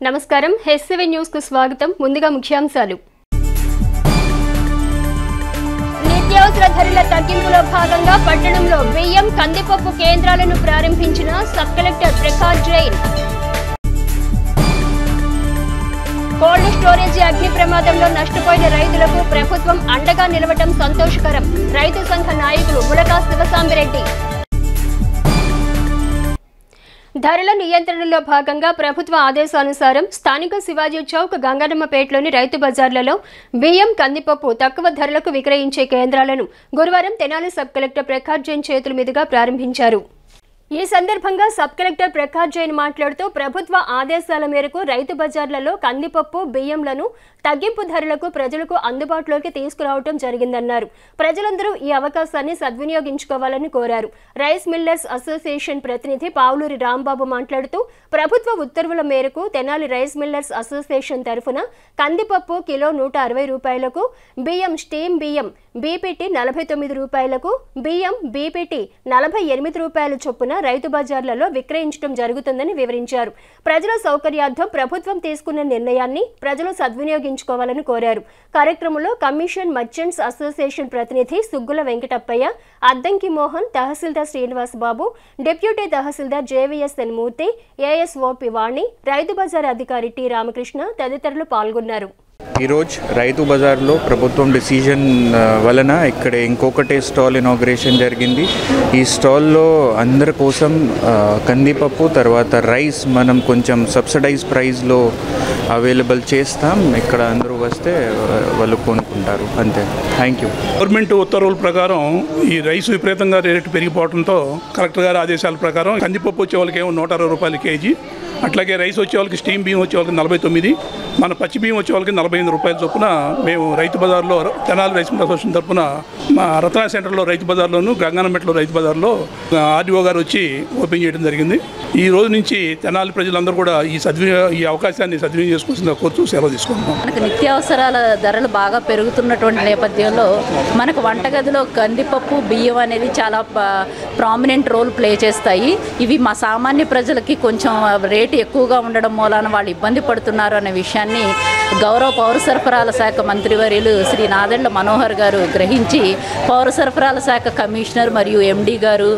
నమస్కారం హెస్7 న్యూస్ కు స్వాగతం. ముందుగా ముఖ్యాంశాలు. నిత్యావసర ధరల తగ్గింపులో భాగంగా పట్టణంలో బియ్యం కందిపప్పు కేంద్రాలను ప్రారంభించిన sub collector Prakash Jain. Cold storage అగ్ని ప్రమాదంలో నష్టపోయిన రైతులకు ప్రభుత్వం అండగా నిలవడం సంతోషకరం. రైతు సంఘ నాయకులు ములకా శివసాంబిరెడ్డి. ధరల నియంత్రణలో భాగంగా ప్రభుత్వ ఆదేశానుసారం స్థానిక శివాజీ చౌక్, గంగన్నమ్మపేటలోని రైతు బజార్లలో బియ్యం, కందిపప్పు తక్కువ ధరలకు విక్రయించే కేంద్రాలను గురువారం తెనాలి సబ్ కలెక్టర్ ప్రకాష్ జైన్ చేతుల మీదుగా ప్రారంభించారు. ఈ సందర్భంగా సబ్ కలెక్టర్ ప్రకాష్ జైన్ మాట్లాడుతూ ప్రభుత్వ ఆదేశాల మేరకు రైతు బజార్లలో కందిపప్పు, బియ్యంలను తగ్గింపు ధరలకు ప్రజలకు అందుబాటులోకి తీసుకురావడం జరిగిందన్నారు. ప్రజలందరూ ఈ అవకాశాన్ని సద్వినియోగించుకోవాలని కోరారు. రైస్ మిల్లర్స్ అసోసియేషన్ ప్రతినిధి పావులూరి రాంబాబు మాట్లాడుతూ ప్రభుత్వ ఉత్తర్వుల మేరకు తెనాలి రైస్ మిల్లర్స్ అసోసియేషన్ తరఫున కందిపప్పు కిలో 160 రూపాయలకు, బియ్యం స్టీమ్ బియ్యం బీపీటీ 49 రూపాయలకు, బియ్యం బీపీటీ 48 రూపాయల చొప్పున రైతు బజార్లలో విక్రయించడం జరుగుతుందని వివరించారు. ప్రజల సౌకర్యార్థం ప్రభుత్వం తీసుకున్న నిర్ణయాన్ని ప్రజలు సద్వినియోగించుకోవాలని కోరారు. కార్యక్రమంలో కమిషన్ మర్చెంట్స్ అసోసియేషన్ ప్రతినిధి సుగ్గుల వెంకటప్పయ్య, అద్దంకి మోహన్, తహసీల్దార్ శ్రీనివాస్ బాబు, డిప్యూటీ తహసీల్దార్ జేవీఎస్ఎన్ మూర్తి, ఏఎస్ఓపి వాణి, రైతు బజార్ అధికారి టి రామకృష్ణ తదితరులు పాల్గొన్నారు. ఈరోజు రైతు బజార్లో ప్రభుత్వం డిసిజన్ వలన ఇక్కడ ఇంకొకటి స్టాల్ ఇనాగ్రేషన్ జరిగింది. ఈ స్టాల్లో అందరి కోసం కందిపప్పు తర్వాత రైస్ మనం కొంచెం సబ్సిడైజ్ ప్రైస్లో అవైలబుల్ చేస్తాం. ఇక్కడ అందరూ వస్తే వాళ్ళు కొనుక్కుంటారు. అంతే. Thank you. గవర్నమెంట్ ఉత్తర్వుల ప్రకారం ఈ రైస్ విపరీతంగా రేటు పెరిగిపోవడంతో కలెక్టర్ గారి ఆదేశాల ప్రకారం కందిపప్పు వచ్చే వాళ్ళకి ఏమో 160 రూపాయలు కేజీ, అట్లాగే రైస్ వచ్చే వాళ్ళకి స్టీమ్ బియ్యం వచ్చే వాళ్ళకి 49, మన పచ్చి బియ్యం వచ్చే వాళ్ళకి 45 రూపాయల చొప్పున మేము రైతు బజార్లో తెనాలి రైస్ మిల్ అసోసియేషన్ తరఫున మా రత్నా సెంటర్లో రైతు బజార్లోను, గంగన్నమెట్లో రైతు బజార్లో ఆర్డీఓ గారు వచ్చి ఓపెన్ చేయడం జరిగింది. ఈ రోజు నుంచి తెనాలి ప్రజలందరూ కూడా ఈ అవకాశాన్ని సద్వినియోగం చేసుకోవాల్సిన కోరుతూ సెలవు తీసుకుంటున్నాం. మనకు నిత్యావసరాల ధరలు బాగా పెరుగుతున్నటువంటి నేపథ్యంలో మనకు వంటగదిలో కందిపప్పు, బియ్యం అనేది చాలా ప్రామినెంట్ రోల్ ప్లే చేస్తాయి. ఇవి మా సామాన్య ప్రజలకి కొంచెం రేటు ఎక్కువగా ఉండడం మూలాన వాళ్ళు ఇబ్బంది పడుతున్నారు అనే విషయాన్ని గౌరవ పౌర సరఫరాల శాఖ మంత్రివర్యులు శ్రీ నాదెండ్ల మనోహర్ గారు గ్రహించి పౌర సరఫరాల శాఖ కమిషనర్ మరియు ఎండీ గారు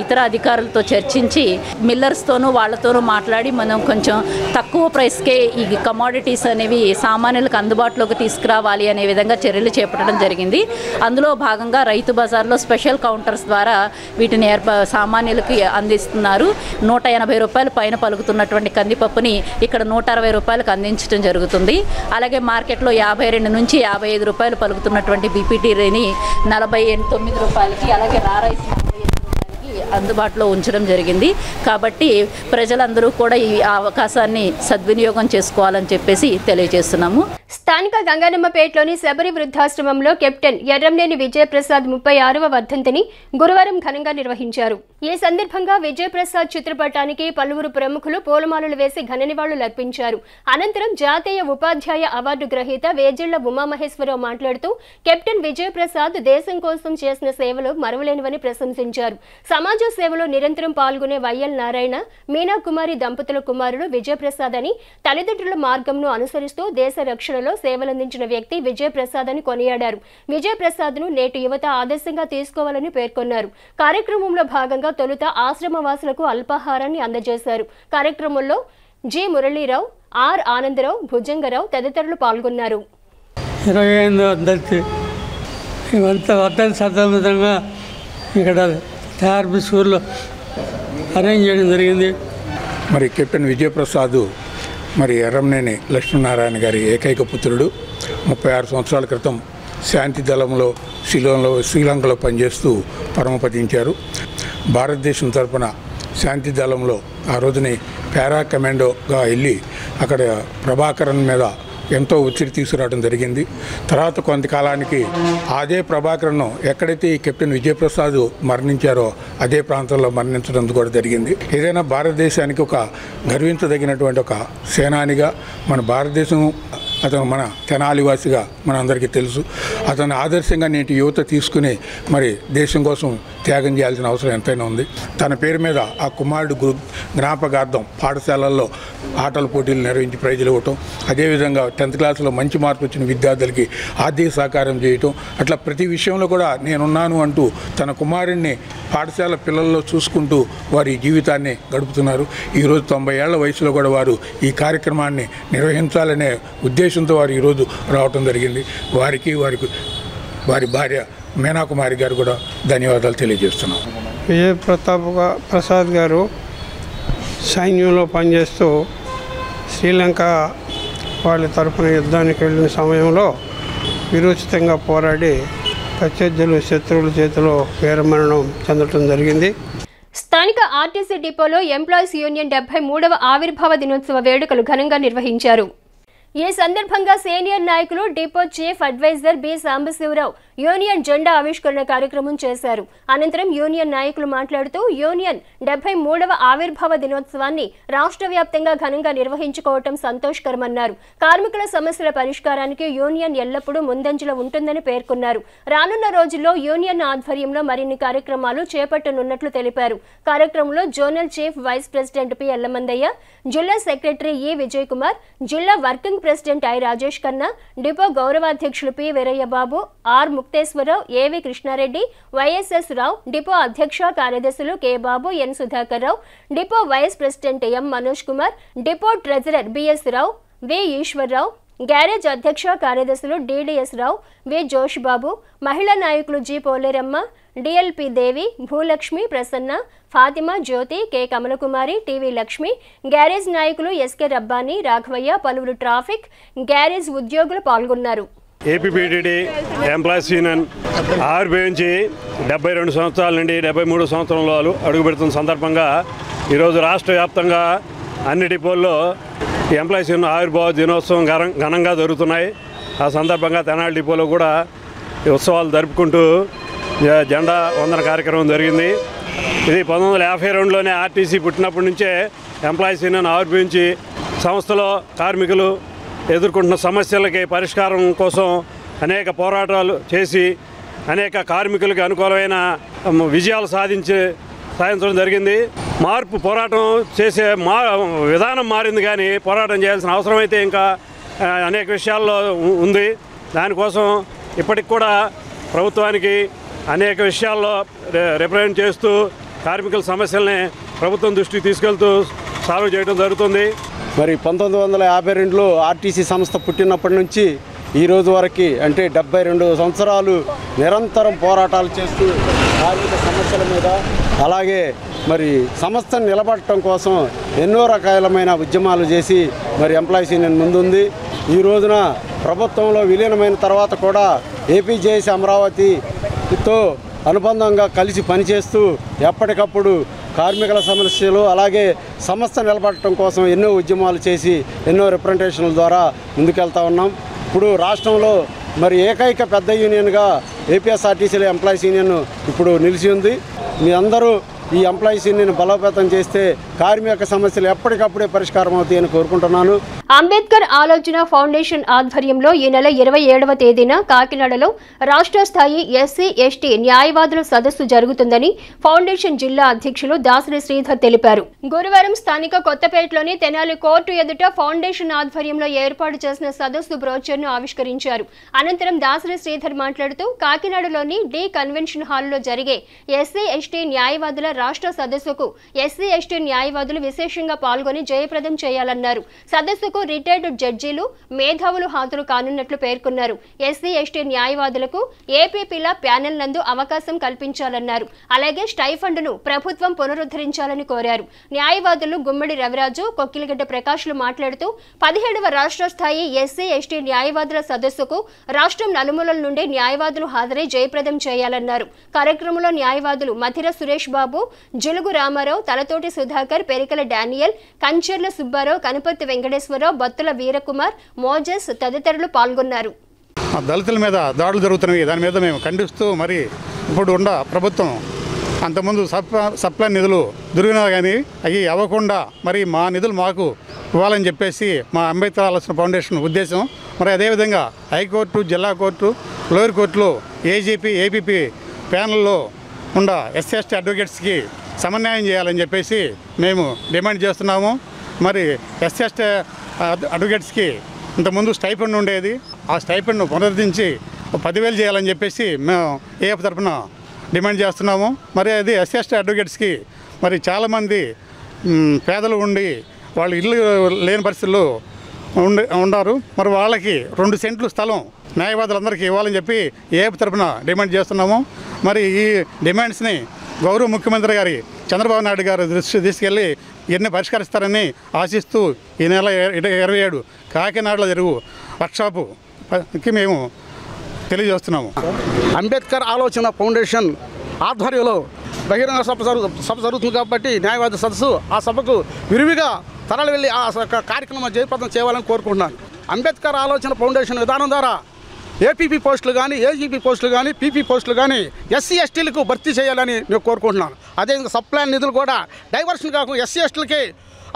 ఇతర అధికారులతో చర్చించి మిల్లర్స్తోనూ వాళ్ళతోనూ మాట్లాడి మనం కొంచెం తక్కువ ప్రైస్కే ఈ కమోడిటీస్ అనేవి సామాన్యులకు అందుబాటులోకి తీసుకురావాలి అనే విధంగా చర్యలు చేపట్టడం జరిగింది. అందులో భాగంగా రైతు బజార్లో స్పెషల్ కౌంటర్స్ ద్వారా వీటిని సామాన్యులకి అందిస్తున్నారు. 180 రూపాయలు పైన పలుకుతున్నటువంటి కందిపప్పుని ఇక్కడ 160 రూపాయలకు అందించడం జరుగుతుంది. అలాగే మార్కెట్లో 52 నుంచి 55 రూపాయలు పలుకుతున్నటువంటి బీపీటీ రేని 49 రూపాయలకి, అలాగే రా రైస్ అందుబాటులో ఉంచడం జరిగింది. కాబట్టి ప్రజలందరూ కూడా ఈ అవకాశాన్ని సద్వినియోగం చేసుకోవాలని చెప్పేసి తెలియజేస్తున్నాము. స్థానిక గంగన్నమ్మపేటలోని శబరి వృద్ధాశ్రమంలో కెప్టెన్ ఎర్రంనేని విజయప్రసాద్ 36వ వర్ధంతిని గురువారం ఘనంగా నిర్వహించారు. ఈ సందర్భంగా విజయప్రసాద్ చిత్రపటానికి పలువురు ప్రముఖులు పూలమాలలు వేసి ఘన నివాళులర్పించారు. అనంతరం జాతీయ ఉపాధ్యాయ అవార్డు గ్రహీత వేజిళ్ల ఉమామహేశ్వరరావు మాట్లాడుతూ కెప్టెన్ విజయప్రసాద్ దేశం కోసం చేసిన సేవలు మరువలేనివని ప్రశంసించారు. సమాజ సేవలో నిరంతరం పాల్గొనే వైఎల్ నారాయణ, మీనా కుమారి దంపతుల కుమారుడు విజయప్రసాద్ అని, తల్లిదండ్రుల మార్గంను అనుసరిస్తూ దేశ రక్షణలో సేవలందించిన వ్యక్తి విజయప్రసాద్ అని కొనియాడారు. విజయప్రసాద్ ను నేటి యువత ఆదర్శంగా తీసుకోవాలని పేర్కొన్నారు. కార్యక్రమంలో భాగంగా తొలుత ఆశ్రమవాసులకు అల్పాహారాన్ని అందజేశారు. కార్యక్రమంలో జి మురళీరావు, ఆర్ ఆనందరావు, భుజంగరావు తదితరులు పాల్గొన్నారు. 28వ వర్ధంతి సందర్భంగా ఇక్కడ థెరపీ స్కూల్లో అరేంజ్ చేయడం జరిగింది. మరి కెప్టెన్ విజయప్రసాద్ మరి ఎర్రంనేని లక్ష్మీనారాయణ గారి ఏకైక పుత్రుడు. 36 సంవత్సరాల క్రితం శాంతి దళంలో శ్రీలంకలో పనిచేస్తూ పరమపదించారు. భారతదేశం తరఫున శాంతి దళంలో ఆ రోజుని పారా కమాండోగా వెళ్ళి అక్కడ ప్రభాకరన్ మీద ఎంతో ఒత్తిడి తీసుకురావడం జరిగింది. తర్వాత కొంతకాలానికి అదే ప్రభాకరన్ ఎక్కడైతే ఈ కెప్టెన్ విజయప్రసాద్ మరణించారో అదే ప్రాంతంలో మరణించడం కూడా జరిగింది. ఏదైనా భారతదేశానికి ఒక గర్వించదగినటువంటి ఒక సేనానిగా మన భారతదేశం అతను మన తెనాలివాసిగా మన అందరికీ తెలుసు. అతను ఆదర్శంగా నేటి యువత తీసుకుని మరి దేశం కోసం త్యాగం చేయాల్సిన అవసరం ఎంతైనా ఉంది. తన పేరు మీద ఆ కుమారుడు జ్ఞాపకార్థం పాఠశాలల్లో ఆటల పోటీలు నిర్వహించి ప్రైజులు ఇవ్వటం, అదేవిధంగా 10th క్లాసులో మంచి మార్కులు వచ్చిన విద్యార్థులకి ఆర్థిక సహకారం చేయటం, అట్లా ప్రతి విషయంలో కూడా నేనున్నాను అంటూ తన కుమారుడిని పాఠశాల పిల్లల్లో చూసుకుంటూ వారి జీవితాన్ని గడుపుతున్నారు. ఈరోజు 90 ఏళ్ల వయసులో కూడా వారు ఈ కార్యక్రమాన్ని నిర్వహించాలనే ఉద్దేశంతో వారు ఈరోజు రావటం జరిగింది. వారి భార్య మీనాకుమారి గారు కూడా ధన్యవాదాలు తెలియజేస్తున్నాం. విజయ ప్రసాద్ గారు సైన్యంలో పనిచేస్తూ శ్రీలంక వాళ్ళ తరఫున యుద్ధానికి వెళ్ళిన సమయంలో విరోచితంగా పోరాడి ప్రత్యర్థులు శత్రువుల చేతిలో వీరమరణం చెందడం జరిగింది. స్థానిక ఆర్టీసీ డిపోలో ఎంప్లాయీస్ యూనియన్ 73వ ఆవిర్భావ దినోత్సవ వేడుకలు ఘనంగా నిర్వహించారు. ఈ సందర్భంగా సీనియర్ నాయకులు depot chief adviser B Sambasivarao union జెండా ఆవిష్కరణ కార్యక్రమం చేశారు. అనంతరం యూనియన్ నాయకులు మాట్లాడుతూ యూనియన్ 73వ ఆవిర్భావ దినోత్సవాన్ని రాష్ట్ర వ్యాప్తంగా ఘనంగా నిర్వహించుకోవటం సంతోషకరమన్నారు. కార్మికుల సమస్యల పరిష్కారానికి యూనియన్ ఎల్లప్పుడూ ముందంజలో ఉంటుందని పేర్కొన్నారు. రానున్న రోజుల్లో యూనియన్ ఆధ్వర్యంలో మరిన్ని కార్యక్రమాలు చేపట్టనున్నట్లు తెలిపారు. కార్యక్రమంలో zonal chief vice president P Yellamandaiah, జిల్లా సెక్రటరీ ఈ విజయ్ కుమార్, జిల్లా working president I Rajesh Khanna, depot గౌరవాధ్యక్షులు P Veeraiah Babu, R Mukteswararao, AV Krishnareddy, YSS Rao, depot అధ్యక్ష కార్యదర్శులు K Babu, N Sudhakar Rao, depot vice president M Manoj Kumar, depot treasurer BS Rao, V Eswararao, garage అధ్యక్ష కార్యదర్శులు డిడిఎస్ రావు, వి జోష్ బాబు, మహిళా నాయకులు జి పోలేరమ్మ, డిఎల్పి దేవి, భూలక్ష్మి, ప్రసన్న, ఫాతిమా, జ్యోతి, K Kamalakumari, TV Lakshmi, garage నాయకులు ఎస్కే రబ్బానీ, రాఘవయ్య, పలువురు ట్రాఫిక్, గ్యారేజ్ ఉద్యోగులు పాల్గొన్నారు. ఏపీపీటీడీ ఎంప్లాయీస్ యూనియన్ ఆవిర్భవించి 72 సంవత్సరాల నుండి 73 సంవత్సరంలో అడుగుపెడుతున్న సందర్భంగా ఈరోజు రాష్ట్ర వ్యాప్తంగా అన్ని డిపోల్లో ఎంప్లాయీస్ యూనియన్ ఆవిర్భావ దినోత్సవం ఘనంగా జరుగుతున్నాయి. ఆ సందర్భంగా తెనాలి డిపోలో కూడా ఉత్సవాలు జరుపుకుంటూ జెండా వందన కార్యక్రమం జరిగింది. ఇది 1952లోనే ఆర్టీసీ పుట్టినప్పటి నుంచే ఎంప్లాయీస్ యూనియన్ ఆవిర్భవించి సంస్థలో కార్మికులు ఎదుర్కొంటున్న సమస్యలకి పరిష్కారం కోసం అనేక పోరాటాలు చేసి అనేక కార్మికులకి అనుకూలమైన విజయాలు సాధించడం జరిగింది. పోరాటం చేసే విధానం మారింది, కానీ పోరాటం చేయాల్సిన అవసరం అయితే ఇంకా అనేక విషయాల్లో ఉంది. దానికోసం ఇప్పటికి కూడా ప్రభుత్వానికి అనేక విషయాల్లో రిప్రజెంట్ చేస్తూ కార్మికుల సమస్యల్ని ప్రభుత్వం దృష్టికి తీసుకెళ్తూ సాల్వ్ చేయడం జరుగుతుంది. మరి 1952లో ఆర్టీసీ సంస్థ పుట్టినప్పటి నుంచి ఈ రోజు వరకు అంటే 72 సంవత్సరాలు నిరంతరం పోరాటాలు చేస్తూ కార్మిక సమస్యల మీద, అలాగే మరి సంస్థను నిలబడటం కోసం ఎన్నో రకాలమైన ఉద్యమాలు చేసి మరి ఎంప్లాయీస్ యూనియన్ ముందుంది. ఈ రోజున ప్రభుత్వంలో విలీనమైన తర్వాత కూడా ఏపీజేఏసీ అమరావతితో అనుబంధంగా కలిసి పనిచేస్తూ ఎప్పటికప్పుడు కార్మికుల సమస్యలు అలాగే సంస్థ నిలబడటం కోసం ఎన్నో ఉద్యమాలు చేసి ఎన్నో రిప్రజెంటేషన్ల ద్వారా ముందుకెళ్తా ఉన్నాం. ఇప్పుడు రాష్ట్రంలో మరి ఏకైక పెద్ద యూనియన్గా ఏపీఎస్ఆర్టీసీలో ఎంప్లాయీస్ యూనియన్ ఇప్పుడు నిలిచి ఉంది. మీ అందరూ ఈ ఎంప్లాయీస్ యూనియన్ బలోపేతం చేస్తే కార్మిక సమస్యలు ఎప్పటికప్పుడే పరిష్కారం అవుతాయని కోరుకుంటున్నాను. అంబేద్కర్ ఆలోచన ఫౌండేషన్ ఆధ్వర్యంలో ఈ నెల 27వ తేదీన కాకినాడలో రాష్ట్ర స్థాయి ఎస్సీ ఎస్టీ న్యాయవాదుల సదస్సు జరుగుతుందని ఫౌండేషన్ జిల్లా అధ్యక్షులు దాసరి శ్రీధర్ తెలిపారు. గురువారం స్థానిక కొత్తపేటలోని తెనాలి కోర్టు ఎదుట ఫౌండేషన్ ఆధ్వర్యంలో ఏర్పాటు చేసిన సదస్సు బ్రోచర్ను ఆవిష్కరించారు. అనంతరం దాసరి శ్రీధర్ మాట్లాడుతూ కాకినాడలోని డి కన్వెన్షన్ హాల్లో జరిగే ఎస్సీ ఎస్టీ న్యాయవాదుల రాష్ట్ర సదస్సుకు ఎస్సీ ఎస్టీ న్యాయవాదులు విశేషంగా పాల్గొని జయప్రదం చేయాలన్నారు. సదస్సుకు రిటైర్డ్ జడ్జీలు, మేధావులు హాజరు కానున్నట్లు పేర్కొన్నారు. ఎస్సీ ఎస్టీ న్యాయవాదులకు ఏపీపీల ప్యానెల్ నందు అవకాశం కల్పించాలన్నారు. అలాగే స్టైఫండ్ను ప్రభుత్వం పునరుద్ధరించాలని కోరారు. న్యాయవాదులు గుమ్మడి రవిరాజు, కొక్కిలిగడ్డ ప్రకాష్లు మాట్లాడుతూ 17వ రాష్ట్ర స్థాయి ఎస్సీ ఎస్టీ న్యాయవాదుల సదస్సుకు రాష్ట్రం నలుమూలల నుండి న్యాయవాదులు హాజరై జయప్రదం చేయాలన్నారు. కార్యక్రమంలో న్యాయవాదులు మధిర సురేష్ బాబు, జిలుగు రామారావు, తలతోటి సుధాకర్, పెరికల డానియల్, కంచెర్ల సుబ్బారావు, కనుపర్తి వెంకటేశ్వరరావు, బత్తుల వీరకుమార్, మోజస్ తదితరులు పాల్గొన్నారు. దళితుల మీద దాడులు జరుగుతున్నాయి. దాని మీద మేము ఖండిస్తూ మరి ఇప్పుడు ఉన్న ప్రభుత్వం అంతకుముందు సప్లై నిధులు దుర్వినియోగం కానీ అవి అవ్వకుండా మరి మా నిధులు మాకు ఇవ్వాలని చెప్పేసి మా అంబేద్కర్ ఆలోచన ఫౌండేషన్ ఉద్దేశం. మరి అదేవిధంగా హైకోర్టు, జిల్లా కోర్టు, లోయర్ కోర్టులో ఏజీపీ, ఏపీపీ ప్యానల్లో ఉన్న ఎస్సీ ఎస్టీ అడ్వకేట్స్కి సమన్వయం చేయాలని చెప్పేసి మేము డిమాండ్ చేస్తున్నాము. మరి ఎస్సీ ఎస్టీ అడ్వకేట్స్కి ఇంతకుముందు స్టైపెండ్ ఉండేది, ఆ స్టైపెండ్ను పునరుద్ధరించి 10,000 చేయాలని చెప్పేసి మేము ఏఎఫ్ తరఫున డిమాండ్ చేస్తున్నాము. మరి అది ఎస్సీ ఎస్టీ అడ్వకేట్స్కి మరి చాలామంది పేదలు ఉండి వాళ్ళు ఇల్లు లేని పరిస్థితుల్లో ఉన్నారు. మరి వాళ్ళకి 2 సెంట్లు స్థలం న్యాయవాదులందరికీ ఇవ్వాలని చెప్పి ఏఎఫ్ తరఫున డిమాండ్ చేస్తున్నాము. మరి ఈ డిమాండ్స్ని గౌరవ ముఖ్యమంత్రి గారి చంద్రబాబు నాయుడు గారు దృష్టి తీసుకెళ్ళి ఇవన్నీ పరిష్కరిస్తారని ఆశిస్తూ ఈ నెల 27 కాకినాడలో జరుగు వర్క్షాపుకి మేము తెలియజేస్తున్నాము. అంబేద్కర్ ఆలోచన ఫౌండేషన్ ఆధ్వర్యంలో బహిరంగ సభ జరుగుతుంది కాబట్టి న్యాయవాద సదస్సు ఆ సభకు విరివిగా తరలి వెళ్ళి ఆ కార్యక్రమం జయప్రదం చేయాలని కోరుకుంటున్నాను. అంబేద్కర్ ఆలోచన ఫౌండేషన్ విధానం ద్వారా ఏపీపీ పోస్టులు కానీ, ఏజీపీ పోస్టులు కానీ, పీపీ పోస్టులు కానీ ఎస్సీ ఎస్టీలకు భర్తీ చేయాలని నేను కోరుకుంటున్నాను. అదేవిధంగా సప్లాన్ నిధులు కూడా డైవర్షన్ కాకుండా ఎస్సీ ఎస్టీలకి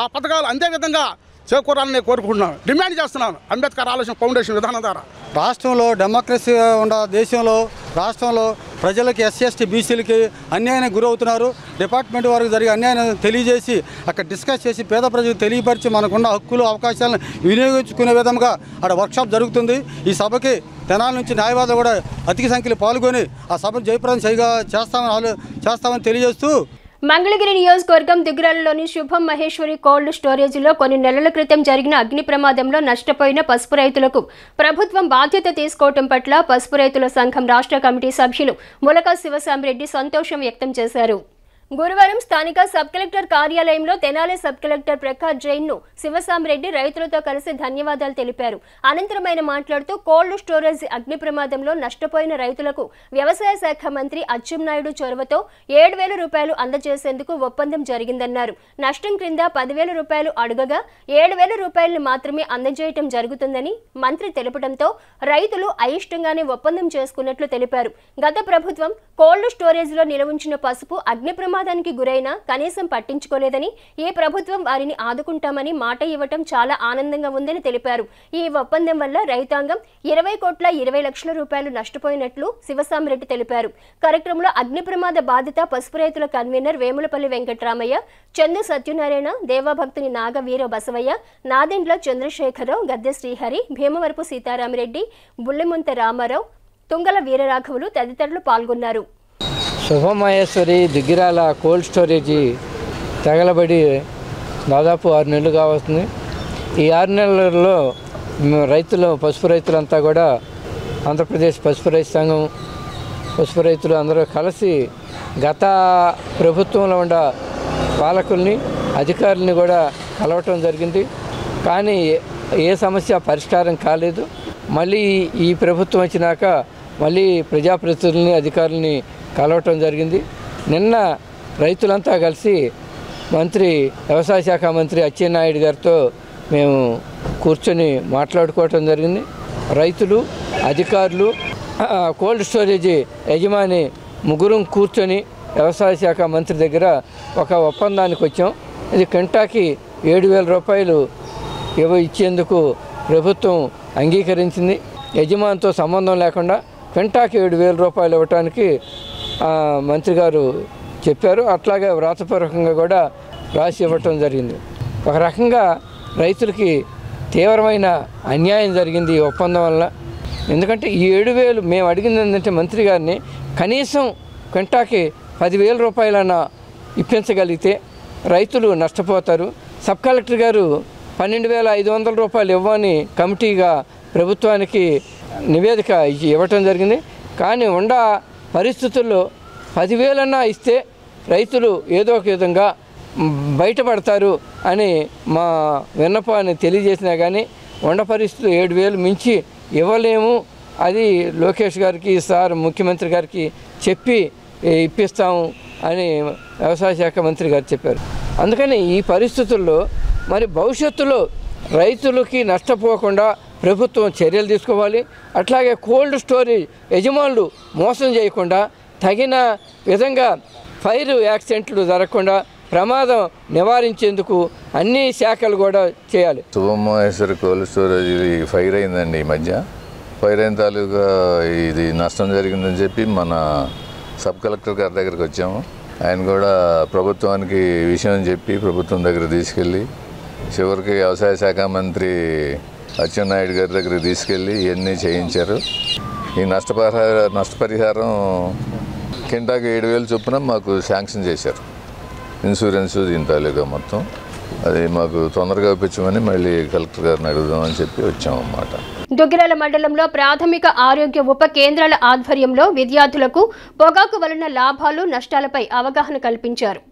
ఆ పథకాలు అందే విధంగా చేకూరాలని కోరుకుంటున్నాను, డిమాండ్ చేస్తున్నాను అంబేద్కర్ ఆలోచన ఫౌండేషన్ విధానం ద్వారా. రాష్ట్రంలో డెమోక్రసీ ఉన్న దేశంలో రాష్ట్రంలో ప్రజలకి ఎస్సీ ఎస్టీ బీసీలకి అన్యాయానికి గురవుతున్నారు. డిపార్ట్మెంట్ వారికి జరిగే అన్యాయాన్ని తెలియజేసి అక్కడ డిస్కస్ చేసి పేద ప్రజలకు తెలియపరిచి మనకున్న హక్కులు అవకాశాలను వినియోగించుకునే విధంగా అక్కడ వర్క్షాప్ జరుగుతుంది. ఈ సభకి తెనాల నుంచి న్యాయవాదులు కూడా అధిక సంఖ్యలో పాల్గొని ఆ సభను జయప్రదం చేస్తామని తెలియజేస్తూ మంగళగిరి నియోజకవర్గం దిగురాలలోని శుభం మహేశ్వరి కోల్డ్ స్టోరేజీలో కొన్ని నెలల క్రితం జరిగిన అగ్ని ప్రమాదంలో నష్టపోయిన పసుపు రైతులకు ప్రభుత్వం బాధ్యత తీసుకోవడం పట్ల పసుపు రైతుల సంఘం రాష్ట్ర కమిటీ సభ్యులు ములక శివసామిరెడ్డి సంతోషం వ్యక్తం చేశారు. గురువారం స్థానిక సబ్ కలెక్టర్ కార్యాలయంలో తెనాలి సబ్ కలెక్టర్ ప్రకాష్ జైన్ను శివసామిరెడ్డి రైతులతో కలిసి ధన్యవాదాలు తెలిపారు. అనంతరం ఆయన మాట్లాడుతూ కోల్డ్ స్టోరేజ్ అగ్ని ప్రమాదంలో నష్టపోయిన రైతులకు వ్యవసాయ శాఖ మంత్రి అచ్చెన్నాయుడు చొరవతో 7,000 రూపాయలు అందజేసేందుకు ఒప్పందం జరిగిందన్నారు. నష్టం క్రింద 10,000 రూపాయలు అడుగగా 7,000 రూపాయలను మాత్రమే అందజేయటం జరుగుతుందని మంత్రి తెలపడంతో రైతులు అయిష్టంగానే ఒప్పందం చేసుకున్నట్లు తెలిపారు. గత ప్రభుత్వం కోల్డ్ స్టోరేజ్లో నిలవుంచిన పసుపు అగ్ని ప్రమాదానికి గురైనా కనీసం పట్టించుకోలేదని, ఈ ప్రభుత్వం వారిని ఆదుకుంటామని మాట ఇవ్వటం చాలా ఆనందంగా ఉందని తెలిపారు. ఈ ఒప్పందం వల్ల రైతాంగం 20,20,00,000 రూపాయలు నష్టపోయినట్లు శివసామిరెడ్డి తెలిపారు. కార్యక్రమంలో అగ్ని ప్రమాద బాధిత పసుపు రైతుల కన్వీనర్ వేములపల్లి వెంకటరామయ్య, చందు సత్యనారాయణ, దేవభక్తుని నాగవీర బసవయ్య, నాదెండ్ల చంద్రశేఖరరావు, గద్దె శ్రీహరి, భీమవరపు సీతారామరెడ్డి, బుల్లిముంత రామారావు, తుంగల వీరరాఘవులు తదితరులు పాల్గొన్నారు. శుభమహేశ్వరి దిగ్గిరాల కోల్డ్ స్టోరేజీ తగలబడి దాదాపు 6 నెలలు కావస్తుంది. ఈ 6 నెలల్లో రైతులు పసుపు రైతులంతా కూడా ఆంధ్రప్రదేశ్ పసుపు రైతు సంఘం పసుపు రైతులు అందరూ కలిసి గత ప్రభుత్వంలో ఉన్న పాలకుల్ని అధికారులని కూడా కలవటం జరిగింది. కానీ ఏ సమస్య పరిష్కారం కాలేదు. మళ్ళీ ఈ ప్రభుత్వం వచ్చినాక మళ్ళీ ప్రజాప్రతినిధులని అధికారులని కలవటం జరిగింది. నిన్న రైతులంతా కలిసి వ్యవసాయ శాఖ మంత్రి అచ్చెన్నాయుడు గారితో మేము కూర్చొని మాట్లాడుకోవటం జరిగింది. రైతులు, అధికారులు, కోల్డ్ స్టోరేజీ యజమాని ముగ్గురం కూర్చొని వ్యవసాయ శాఖ మంత్రి దగ్గర ఒక ఒప్పందానికి వచ్చాం. ఇది క్వింటాకి 7,000 రూపాయలు ఇచ్చేందుకు ప్రభుత్వం అంగీకరించింది. యజమానితో సంబంధం లేకుండా క్వింటాకి 7,000 రూపాయలు ఇవ్వటానికి మంత్రి గారు చెప్పారు. అట్లాగే వ్రాతపూర్వకంగా కూడా రాసి ఇవ్వటం జరిగింది. ఒక రకంగా రైతులకి తీవ్రమైన అన్యాయం జరిగింది ఈ ఒప్పందం వల్ల. ఎందుకంటే ఈ 7,000 మేము అడిగింది ఏంటంటే మంత్రి గారిని కనీసం క్వింటాకి 10,000 రూపాయలన్నా ఇప్పించగలిగితే రైతులు నష్టపోతారు. సబ్ కలెక్టర్ గారు 12,500 రూపాయలు ఇవ్వని కమిటీగా ప్రభుత్వానికి నివేదిక ఇవ్వటం జరిగింది. కానీ ఉండ పరిస్థితుల్లో 10,000 ఇస్తే రైతులు ఏదో ఒక విధంగా బయటపడతారు అని మా విన్నపాన్ని తెలియజేసినా కానీ ఉండ పరిస్థితులు 7,000 మించి ఇవ్వలేము, అది లోకేష్ గారికి సార్ ముఖ్యమంత్రి గారికి చెప్పి ఇప్పిస్తాము అని వ్యవసాయ శాఖ మంత్రి గారు చెప్పారు. అందుకని ఈ పరిస్థితుల్లో మరి భవిష్యత్తులో రైతులకి నష్టపోకుండా ప్రభుత్వం చర్యలు తీసుకోవాలి. అట్లాగే కోల్డ్ స్టోరేజ్ యజమానులు మోసం చేయకుండా తగిన విధంగా ఫైర్ యాక్సిడెంట్లు జరగకుండా ప్రమాదం నివారించేందుకు అన్ని శాఖలు కూడా చేయాలి. శుభమహేశ్వరి కోల్డ్ స్టోరేజ్ ఇది ఫైర్ అయిందండి. ఈ మధ్య ఫైర్ అయిన తాలూకా ఇది నష్టం జరిగిందని చెప్పి మన సబ్ కలెక్టర్ గారి దగ్గరికి వచ్చాము. ఆయన కూడా ప్రభుత్వానికి విషయం చెప్పి ప్రభుత్వం దగ్గర తీసుకెళ్ళి చివరికి వ్యవసాయ శాఖ మంత్రి అచ్చెన్నాయుడు గారి దగ్గరికి తీసుకెళ్ళి ఇవన్నీ చేయించారు. ఈ నష్టపరిహారం కింటాకి 7,000 చొప్పున మాకు శాంక్షన్ చేశారు. ఇన్సూరెన్సు దీని తాలూకా మొత్తం అది మాకు తొందరగా ఇప్పించమని మళ్ళీ కలెక్టర్ గారిని అడుగుదామని చెప్పి వచ్చామన్నమాట. దుగ్గిరాల మండలంలో ప్రాథమిక ఆరోగ్య ఉప కేంద్రాల ఆధ్వర్యంలో విద్యార్థులకు పొగాకు వలన లాభాలు నష్టాలపై అవగాహన కల్పించారు.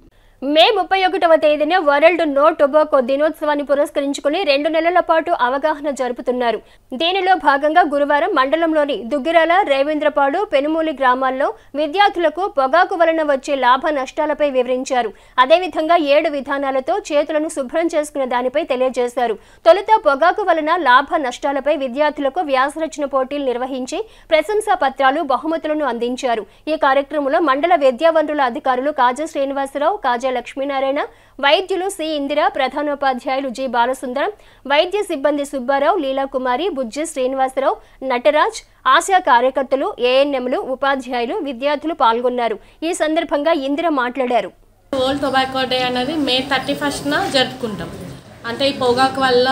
మే 31వ తేదీన వరల్డ్ నో టొబాకో దినోత్సవాన్ని పురస్కరించుకుని 2 నెలల పాటు అవగాహన జరుపుతున్నారు. దీనిలో భాగంగా గురువారం మండలంలోని దుగ్గిరాల, రేవేంద్రపాడు, పెనుమూలి గ్రామాల్లో విద్యార్థులకు పొగాకు వలన వచ్చే లాభ నష్టాలపై వివరించారు. అదేవిధంగా 7 విధానాలతో చేతులను శుభ్రం చేసుకునే దానిపై తెలియజేశారు. తొలుత పొగాకు వలన లాభ నష్టాలపై విద్యార్థులకు వ్యాసరచన పోటీలు నిర్వహించి ప్రశంసా పత్రాలు, బహుమతులను అందించారు. ఈ కార్యక్రమంలో మండల విద్యా వనరుల అధికారులు కాజా శ్రీనివాసరావు, కాజా లక్ష్మీనారాయణ, వైద్యులు సి ఇందిర, ప్రధానోపాధ్యాయులు జి బాలసుందరం, వైద్య సిబ్బంది సుబ్బారావు, లీలాకుమారి, బుజ్జి శ్రీనివాసరావు, నటరాజ్, ఆశా కార్యకర్తలు, ఏఎన్ఎంలు, ఉపాధ్యాయులు, విద్యార్థులు పాల్గొన్నారు. ఈ సందర్భంగా ఇందిర మాట్లాడారు. వరల్డ్ టొబాకో డే అనేది మే 31న జరుపుకుంటాం. అంటే ఈ పొగాకు వల్ల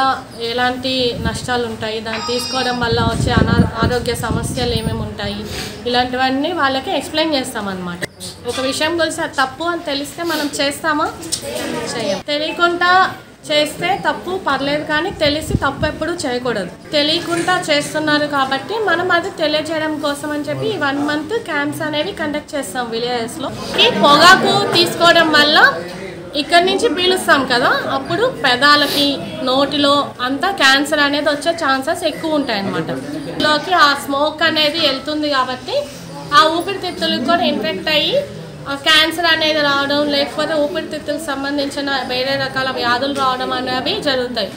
ఎలాంటి నష్టాలు ఉంటాయి, దాన్ని తీసుకోవడం వల్ల వచ్చే ఆరోగ్య సమస్యలు ఏమేమి ఉంటాయి, ఇలాంటివన్నీ వాళ్ళకి ఎక్స్ప్లెయిన్ చేస్తామన్నమాట. ఒక విషయం గురించి అది తప్పు అని తెలిస్తే మనం చేస్తామా? చేయం. తెలియకుండా చేస్తే తప్పు పర్లేదు, కానీ తెలిసి తప్పు ఎప్పుడు చేయకూడదు. తెలియకుండా చేస్తున్నారు కాబట్టి మనం అది తెలియజేయడం కోసం అని చెప్పి 1 మంత్ క్యాంప్స్ అనేవి కండక్ట్ చేస్తాం విలేజెస్లో. ఈ పొగాకు తీసుకోవడం వల్ల ఇక్కడి నుంచి పీలుస్తాం కదా, అప్పుడు పెదాలకి, నోటిలో అంతా క్యాన్సర్ అనేది వచ్చే ఛాన్సెస్ ఎక్కువ ఉంటాయి అన్నమాట. లోకి ఆ స్మోక్ అనేది వెళ్తుంది కాబట్టి ఆ ఊపిరితిత్తులకు కూడా ఇన్ఫెక్ట్ అయ్యి క్యాన్సర్ అనేది రావడం, లేకపోతే ఊపిరితిత్తులకు సంబంధించిన వేరే రకాల వ్యాధులు రావడం అనేవి జరుగుతాయి.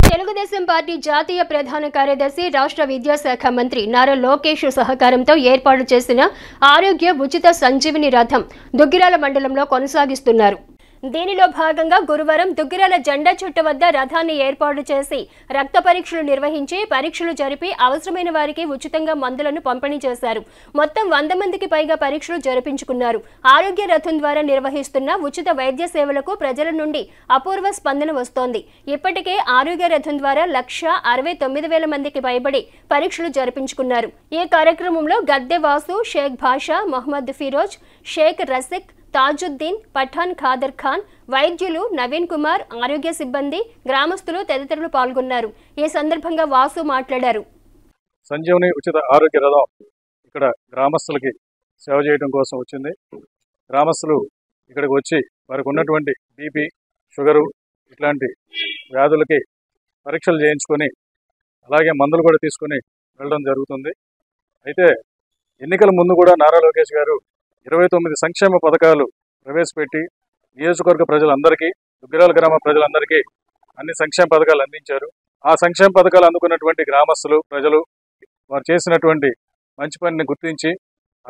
తెలుగుదేశం పార్టీ జాతీయ ప్రధాన కార్యదర్శి, రాష్ట్ర విద్యాశాఖ మంత్రి నారా లోకేష్ సహకారంతో ఏర్పాటు చేసిన ఆరోగ్య ఉచిత సంజీవిని రథం దుగ్గిరాల మండలంలో కొనసాగిస్తున్నారు. దీనిలో భాగంగా గురువారం దుగ్గిరాల జెండా చెట్టు వద్ద రథాన్ని ఏర్పాటు చేసి రక్త పరీక్షలు నిర్వహించి పరీక్షలు జరిపి అవసరమైన వారికి ఉచితంగా మందులను పంపిణీ చేశారు. మొత్తం 100 మందికి పైగా పరీక్షలు జరిపించుకున్నారు. ఆరోగ్య రథం ద్వారా నిర్వహిస్తున్న ఉచిత వైద్య సేవలకు ప్రజల నుండి అపూర్వ స్పందన వస్తోంది. ఇప్పటికే ఆరోగ్య రథం ద్వారా 1,69,000 మందికి పైబడి పరీక్షలు జరిపించుకున్నారు. ఈ కార్యక్రమంలో గద్దె వాసు, షేక్ భాషా, మొహమ్మద్ ఫిరోజ్, షేక్ రసిక్, తాజుద్దీన్, పఠాన్ ఖాదర్ ఖాన్, వైద్యులు, నవీన్ కుమార్, ఆరోగ్య సిబ్బంది, గ్రామస్తులు తదితరులు పాల్గొన్నారు. ఈ సందర్భంగా వాసు మాట్లాడారు. సంజీవని ఉచిత ఆరోగ్య రథం ఇక్కడ గ్రామస్తులకి సేవ చేయడం కోసం వచ్చింది. గ్రామస్తులు ఇక్కడికి వచ్చి వారికి ఉన్నటువంటి బీపీ, షుగరు ఇట్లాంటి వ్యాధులకి పరీక్షలు చేయించుకొని అలాగే మందులు కూడా తీసుకొని వెళ్ళడం జరుగుతుంది. అయితే ఎన్నికల ముందు కూడా నారా లోకేష్ గారు 29 సంక్షేమ పథకాలు ప్రవేశపెట్టి నియోజకవర్గ ప్రజలందరికీ, దుగ్గిరాల గ్రామ ప్రజలందరికీ అన్ని సంక్షేమ పథకాలు అందించారు. ఆ సంక్షేమ పథకాలు అందుకున్నటువంటి గ్రామస్తులు, ప్రజలు వారు చేసినటువంటి మంచి పనిని గుర్తించి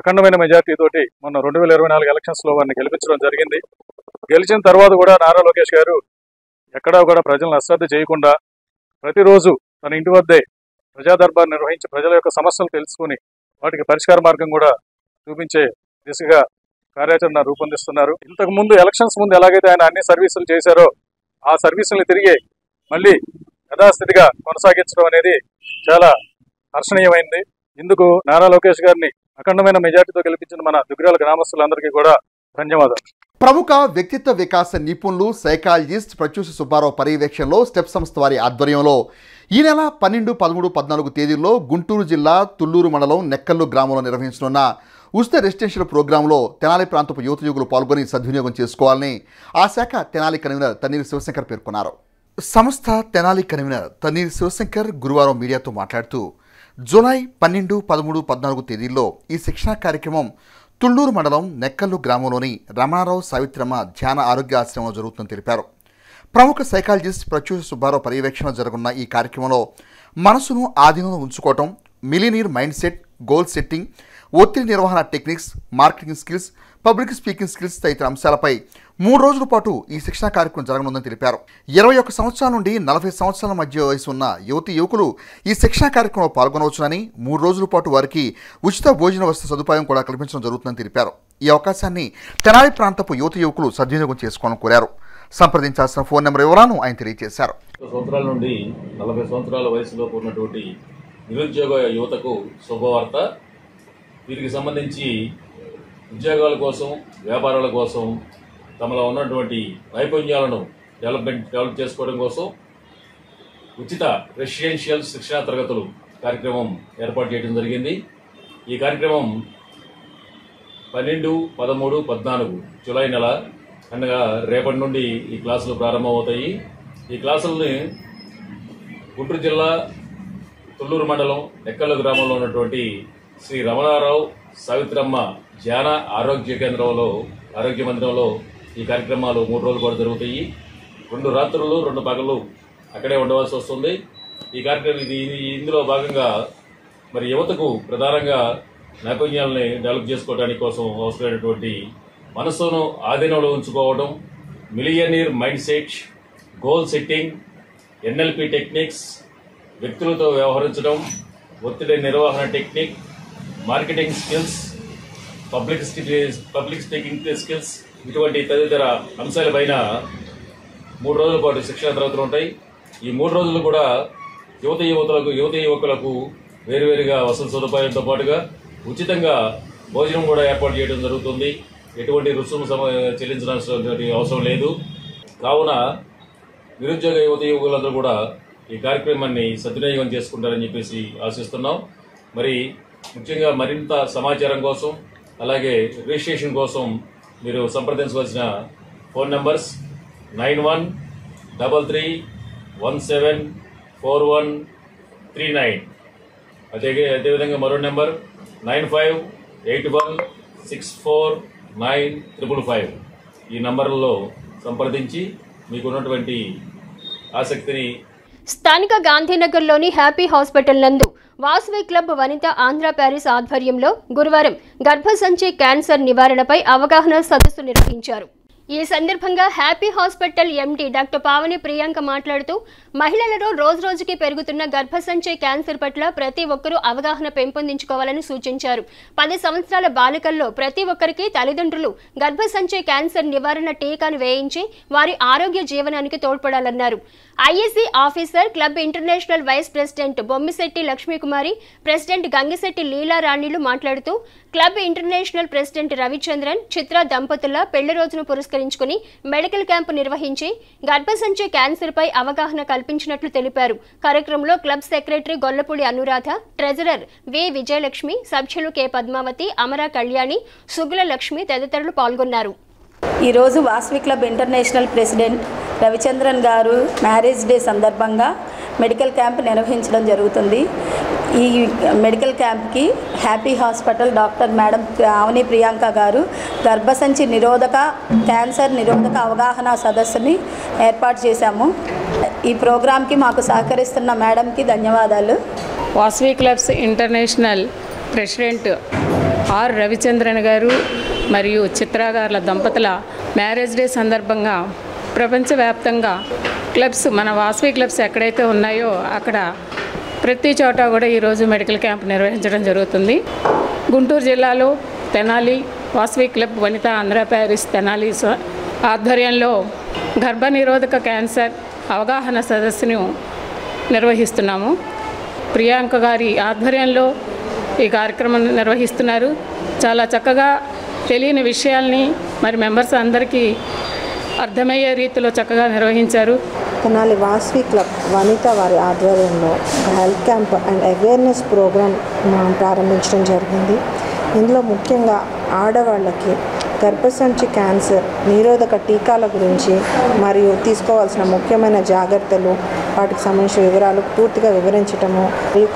అఖండమైన మెజార్టీతోటి మొన్న 2024 ఎలక్షన్స్లో వారిని గెలిపించడం జరిగింది. గెలిచిన తర్వాత కూడా నారా లోకేష్ గారు ఎక్కడా కూడా ప్రజలను అశ్రద్ధ చేయకుండా ప్రతిరోజు తన ఇంటి వద్దే ప్రజా దర్బార్ నిర్వహించి ప్రజల యొక్క సమస్యలు తెలుసుకుని వాటికి పరిష్కార మార్గం కూడా చూపించే దిశగా కార్యాచరణ రూపొందిస్తున్నారు. ఇంతకు ముందు ఎలక్షన్స్ ముందు ఎలాగైతే ఆయన అన్ని సర్వీసులు చేశారో ఆ సర్వీసుల్ని తిరిగి మళ్ళీ యథాస్థితిగా కొనసాగించడం అనేది చాలా హర్షణీయమైంది. ఇందుకు నారా లోకేష్ గారిని అఖండమైన మెజార్టీతో గెలిపించిన మన దుగ్గిరాల గ్రామస్తులందరికీ కూడా ధన్యవాదాలు. ప్రముఖ వ్యక్తిత్వ వికాస నిపుణులు సైకాలజిస్ట్ ప్రత్యూష సుబ్బారావు పర్యవేక్షణలో స్టెప్ సంస్థ వారి ఆధ్వర్యంలో ఈ నెల 12, 13, 14 తేదీల్లో గుంటూరు జిల్లా తుళ్లూరు మండలం నెక్కల్లు గ్రామంలో నిర్వహించనున్న ఉచిత రెసిడెన్షియల్ ప్రోగ్రాంలో తెనాలి ప్రాంతపు యువకులు పాల్గొని సద్వినియోగం చేసుకోవాలని ఆ శాఖ తెనాలి కన్వీనర్ తన్నీరు శివశంకర్ పేర్కొన్నారు. సంస్థ తెనాలి కన్వీనర్ తన్నీరు శివశంకర్ గురువారం మీడియాతో మాట్లాడుతూ జూలై 12, 13, 14 తేదీల్లో ఈ శిక్షణా కార్యక్రమం తుళ్లూరు మండలం నెక్కల్లు గ్రామంలోని రమణారావు సావిత్రమ్మ ధ్యాన ఆరోగ్య ఆశ్రమంలో జరుగుతుందని తెలిపారు. ప్రముఖ సైకాలజిస్ట్ ప్రత్యూష సుబ్బారావు పర్యవేక్షణ జరుగుతున్న ఈ కార్యక్రమంలో మనసును ఆధీనంలో ఉంచుకోవటం, millionaire mind set, goal setting, ఒత్తిడి నిర్వహణ techniques, marketing skills, public speaking skills తదితర అంశాలపై 3 రోజుల పాటు ఈ శిక్షణా కార్యక్రమం జరగనుందని తెలిపారు. 21 సంవత్సరాల నుండి 40 సంవత్సరాల మధ్య వయసు ఉన్న యువతీ యువకులు ఈ శిక్షణా కార్యక్రమంలో పాల్గొనవచ్చునని, 3 రోజుల పాటు వారికి ఉచిత భోజన వసతి సదుపాయం కూడా కల్పించడం జరుగుతుందని తెలిపారు. ఈ అవకాశాన్ని తెనాలి ప్రాంతపు యువతీ యువకులు సద్వినియోగం చేసుకోవాలని కోరారు. సంప్రదించాల్సిన ఫోన్ నెంబర్ వివరాలను ఆయన తెలియజేశారు. సంవత్సరాల నుండి 40 సంవత్సరాల వయసులో ఉన్నటువంటి నిరుద్యోగ యువతకు శుభవార్త. వీరికి సంబంధించి ఉద్యోగాల కోసం, వ్యాపారాల కోసం తమలో ఉన్నటువంటి నైపుణ్యాలను డెవలప్ చేసుకోవడం కోసం ఉచిత రెసిడెన్షియల్ శిక్షణా తరగతులు కార్యక్రమం ఏర్పాటు చేయడం జరిగింది. ఈ కార్యక్రమం 12, 13, 14 జూలై నెల అనగా రేపటి నుండి ఈ క్లాసులు ప్రారంభమవుతాయి. ఈ క్లాసులని గుంటూరు జిల్లా తుళ్ళూరు మండలం నెక్కల్లు గ్రామంలో ఉన్నటువంటి శ్రీ రమణారావు సావిత్రమ్మ ధ్యాన ఆరోగ్య కేంద్రంలో, ఆరోగ్య మందిరంలో ఈ కార్యక్రమాలు 3 రోజులు కూడా జరుగుతాయి. 2 రాత్రులు 2 పగలు అక్కడే ఉండవలసి వస్తుంది. ఈ కార్యక్రమం ఇందులో భాగంగా మరి యువతకు ప్రధానంగా నైపుణ్యాలని డెవలప్ చేసుకోవడానికి కోసం అవసరమైనటువంటి మనస్సును ఆధీనంలో ఉంచుకోవడం, millionaire mind set, goal setting, NLP techniques, వ్యక్తులతో వ్యవహరించడం, ఒత్తిడి నిర్వహణ technique, marketing skills, public speaking skills, ఇటువంటి తదితర అంశాలపైన 3 రోజుల పాటు శిక్షణ తరగతులు ఉంటాయి. ఈ 3 రోజులు కూడా యువతీ యువకులకు వేరువేరుగా వసతి సదుపాయంతో పాటుగా ఉచితంగా భోజనం కూడా ఏర్పాటు చేయడం జరుగుతుంది. ఎటువంటి రుసుము చెల్లించాల్సిన అవసరం లేదు. కావున నిరుద్యోగ యువకులందరూ కూడా ఈ కార్యక్రమాన్ని సద్వినియోగం చేసుకుంటారని చెప్పేసి ఆశిస్తున్నాం. మరి ముఖ్యంగా మరింత సమాచారం కోసం, అలాగే రిజిస్ట్రేషన్ కోసం మీరు సంప్రదించవలసిన ఫోన్ నంబర్స్ 9133174139. అదేవిధంగా మరో నెంబర్ 9581649555. ఈ నంబర్లలో సంప్రదించి మీకున్నటువంటి ఆసక్తిని. స్థానిక గాంధీనగర్లోని హ్యాపీ హాస్పిటల్ నందు వాసవి క్లబ్ వనిత ఆంధ్ర ప్యారిస్ ఆధ్వర్యంలో గురువారం గర్భసంచి క్యాన్సర్ నివారణపై అవగాహన సదస్సు నిర్వహించారు. ఈ సందర్భంగా happy hospital MD doctor Pavani Priyanka మాట్లాడుతూ మహిళలలో రోజురోజుకి పెరుగుతున్న గర్భసంచి క్యాన్సర్ పట్ల ప్రతి ఒక్కరూ అవగాహన పెంపొందించుకోవాలని సూచించారు. 10 సంవత్సరాల బాలికల్లో ప్రతి ఒక్కరికి తల్లిదండ్రులు గర్భసంచి క్యాన్సర్ నివారణ టీకాను వేయించి వారి ఆరోగ్య జీవనానికి తోడ్పడాలన్నారు. ISC officer club international vice president Bommisetti Lakshmikumari, president Gangisetti లీలారాణిలు మాట్లాడుతూ club international president Ravichandran, Chitra దంపతుల పెళ్లి రోజును పురస్కరించుకుని మెడికల్ క్యాంపు నిర్వహించి గర్భసంచి క్యాన్సర్ పై అవగాహన కల్పించినట్లు తెలిపారు. కార్యక్రమంలో club secretary Gollapudi Anuradha, treasurer V Vijayalakshmi, సభ్యులు కె పద్మావతి, అమరా కళ్యాణి, సుగుల లక్ష్మి తదితరులు పాల్గొన్నారు. ఈరోజు Vasavi club international president Ravichandran గారు మ్యారేజ్ డే సందర్భంగా మెడికల్ క్యాంప్ నిర్వహించడం జరుగుతుంది. ఈ మెడికల్ క్యాంప్కి happy hospital doctor madam Pavani Priyanka గారు గర్భసంచి నిరోధక, క్యాన్సర్ నిరోధక అవగాహన సదస్సుని ఏర్పాటు చేశాము. ఈ ప్రోగ్రాంకి మాకు సహకరిస్తున్న మేడంకి ధన్యవాదాలు. Vasavi clubs international president R Ravichandran గారు మరియు చిత్రగారుల దంపతుల మ్యారేజ్ డే సందర్భంగా ప్రపంచవ్యాప్తంగా క్లబ్స్, మన వాసవి క్లబ్స్ ఎక్కడైతే ఉన్నాయో అక్కడ ప్రతి చోట కూడా ఈరోజు మెడికల్ క్యాంప్ నిర్వహించడం జరుగుతుంది. గుంటూరు జిల్లాలో తెనాలి వాసవి క్లబ్ వనిత ఆంధ్ర ప్యారిస్ తెనాలి ఆధ్వర్యంలో గర్భనిరోధక క్యాన్సర్ అవగాహన సదస్సును నిర్వహిస్తున్నాము. ప్రియాంక గారి ఆధ్వర్యంలో ఈ కార్యక్రమం నిర్వహిస్తున్నారు. చాలా చక్కగా తెలియని విషయాల్ని మరి మెంబర్స్ అందరికీ అర్థమయ్యే రీతిలో చక్కగా నిర్వహించారు. తెనాలి వాసవి క్లబ్ వనిత వారి ఆధ్వర్యంలో health camp and awareness program ప్రారంభించడం జరిగింది. ఇందులో ముఖ్యంగా ఆడవాళ్ళకి గర్భసంచి క్యాన్సర్ నిరోధక టీకాల గురించి మరియు తీసుకోవాల్సిన ముఖ్యమైన జాగ్రత్తలు, వాటికి సంబంధించిన వివరాలు పూర్తిగా వివరించటము,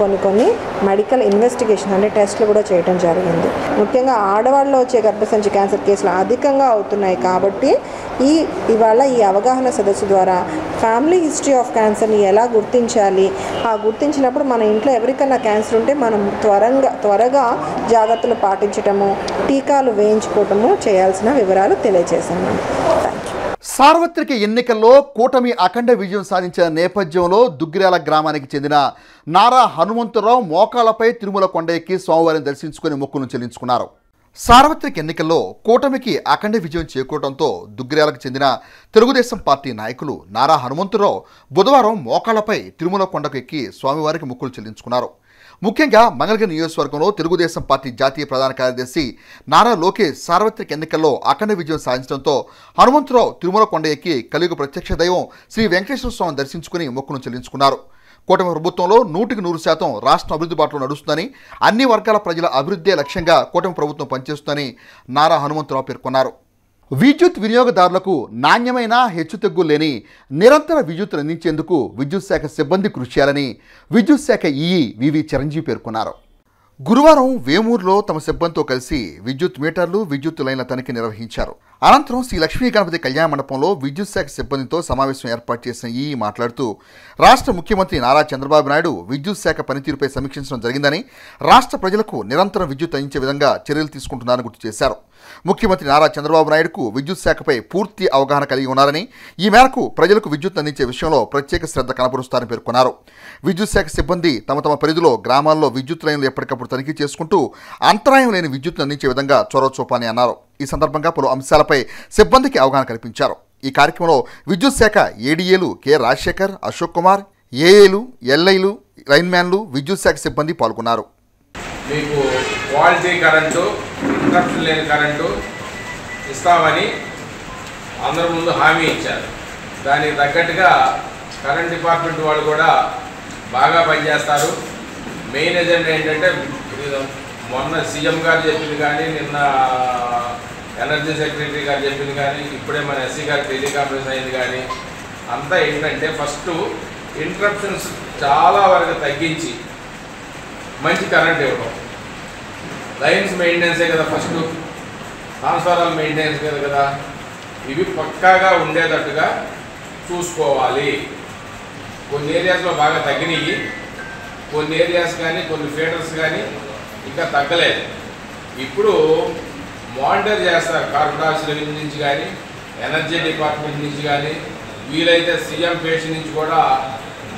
కొన్ని మెడికల్ ఇన్వెస్టిగేషన్ అంటే టెస్టులు కూడా చేయడం జరిగింది. ముఖ్యంగా ఆడవాళ్ళలో వచ్చే గర్భసంచి క్యాన్సర్ కేసులు అధికంగా అవుతున్నాయి కాబట్టి ఇవాళ ఈ అవగాహన సదస్సు ద్వారా ఫ్యామిలీ హిస్టరీ ఆఫ్ క్యాన్సర్ని ఎలా గుర్తించాలి, ఆ గుర్తించినప్పుడు మన ఇంట్లో ఎవరికైనా క్యాన్సర్ ఉంటే మనం త్వరగా జాగ్రత్తలు పాటించటము, టీకాలు వేయించుకోవటము చేయాల్సిన వివరాలు తెలియజేశాము. సార్వత్రిక ఎన్నికల్లో కూటమి అఖండ విజయం సాధించిన నేపథ్యంలో దుగ్గిరాల గ్రామానికి చెందిన నారా హనుమంతరావు మోకాళ్లపై తిరుమల కొండ ఎక్కి స్వామివారిని దర్శించుకుని మొక్కులను చెల్లించుకున్నారు. సార్వత్రిక ఎన్నికల్లో కూటమికి అఖండ విజయం చేకూరడంతో దుగ్గిరాలకు చెందిన తెలుగుదేశం పార్టీ నాయకులు నారా హనుమంతరావు బుధవారం మోకాళ్లపై తిరుమల కొండకు ఎక్కి స్వామివారికి మొక్కులు చెల్లించుకున్నారు. ముఖ్యంగా మంగళగిరి నియోజకవర్గంలో తెలుగుదేశం పార్టీ జాతీయ ప్రధాన కార్యదర్శి నారా లోకేష్ సార్వత్రిక ఎన్నికల్లో అఖండ విజయం సాధించడంతో హనుమంతరావు తిరుమల కొండ ఎక్కి కలియుగ ప్రత్యక్ష దైవం శ్రీ వెంకటేశ్వర స్వామిని దర్శించుకుని మొక్కును చెల్లించుకున్నారు. కూటమి ప్రభుత్వంలో 100% రాష్ట్రం అభివృద్ధి బాటలో నడుస్తుందని, అన్ని వర్గాల ప్రజల అభివృద్ధే లక్ష్యంగా కూటమి ప్రభుత్వం పనిచేస్తుందని నారా హనుమంతరావు పేర్కొన్నారు. విద్యుత్ వినియోగదారులకు నాణ్యమైన హెచ్చుతగ్గులు లేని నిరంతర విద్యుత్తును అందించేందుకు విద్యుత్ శాఖ సిబ్బంది కృషి చేయాలని విద్యుత్ శాఖ ఈఈ వివి చిరంజీవి పేర్కొన్నారు. గురువారం వేమూరులో తమ సిబ్బందితో కలిసి విద్యుత్ మీటర్లు, విద్యుత్ లైన్ల తనిఖీ నిర్వహించారు. అనంతరం శ్రీ లక్ష్మీ గణపతి కళ్యాణ మండపంలో విద్యుత్ శాఖ సిబ్బందితో సమావేశం ఏర్పాటు చేసిన ఈఈ మాట్లాడుతూ రాష్ట్ర ముఖ్యమంత్రి నారా చంద్రబాబు నాయుడు విద్యుత్ శాఖ పనితీరుపై సమీక్షించడం జరిగిందని, రాష్ట్ర ప్రజలకు నిరంతరం విద్యుత్ అందించే విధంగా చర్యలు తీసుకుంటున్నారని గుర్తు చేశారు. ముఖ్యమంత్రి నారా చంద్రబాబు నాయుడుకు విద్యుత్ శాఖపై పూర్తి అవగాహన కలిగి ఉన్నారని, ఈ మేరకు ప్రజలకు విద్యుత్ అందించే విషయంలో ప్రత్యేక శ్రద్ధ కనబరుస్తారని పేర్కొన్నారు. విద్యుత్ శాఖ సిబ్బంది తమ పరిధిలో గ్రామాల్లో విద్యుత్ లైన్లు ఎప్పటికప్పుడు తనిఖీ చేసుకుంటూ అంతరాయం లేని విద్యుత్ను అందించే విధంగా చొరవ చూపాలని అన్నారు. ఈ సందర్భంగా పలు అంశాలపై సిబ్బందికి అవగాహన కల్పించారు. ఈ కార్యక్రమంలో విద్యుత్ శాఖ ఏడీఏలు కె రాజశేఖర్, అశోక్ కుమార్, ఏఏలు, ఎల్ఐలు, లైన్మ్యాన్లు, విద్యుత్ శాఖ సిబ్బంది పాల్గొన్నారు. మీకు క్వాలిటీ కరెంటు, ఇంటరప్షన్ లేని కరెంటు ఇస్తామని అందరి ముందు హామీ ఇచ్చారు. దానికి తగ్గట్టుగా కరెంట్ డిపార్ట్మెంట్ వాళ్ళు కూడా బాగా పనిచేస్తారు. మెయిన్ ఎజెండా ఏంటంటే మొన్న సీఎం గారు చెప్పింది కానీ, నిన్న ఎనర్జీ సెక్రటరీ గారు చెప్పింది కానీ, ఇప్పుడే మన ఎస్సీ గారు టెలికాన్ఫరెన్స్ అయింది కానీ, అంతా ఏంటంటే ఫస్ట్ ఇంటరప్షన్స్ చాలా వరకు తగ్గించి మంచి కరెంట్ ఇవ్వడం, లైన్స్ మెయింటెనెన్సే కదా ఫస్ట్, ట్రాన్స్ఫార్మర్ మెయింటెనెన్స్ కదా, ఇవి పక్కాగా ఉండేటట్టుగా చూసుకోవాలి. కొన్ని ఏరియాస్లో బాగా తగ్గినాయి, కొన్ని ఏరియాస్ కానీ కొన్ని ఫీడర్స్ కానీ ఇంకా తగ్గలేదు. ఇప్పుడు మానిటర్ చేస్తారు కార్పొరేషన్ నుంచి కానీ, ఎనర్జీ డిపార్ట్మెంట్ నుంచి కానీ, వీలైతే సీఎం పేషి నుంచి కూడా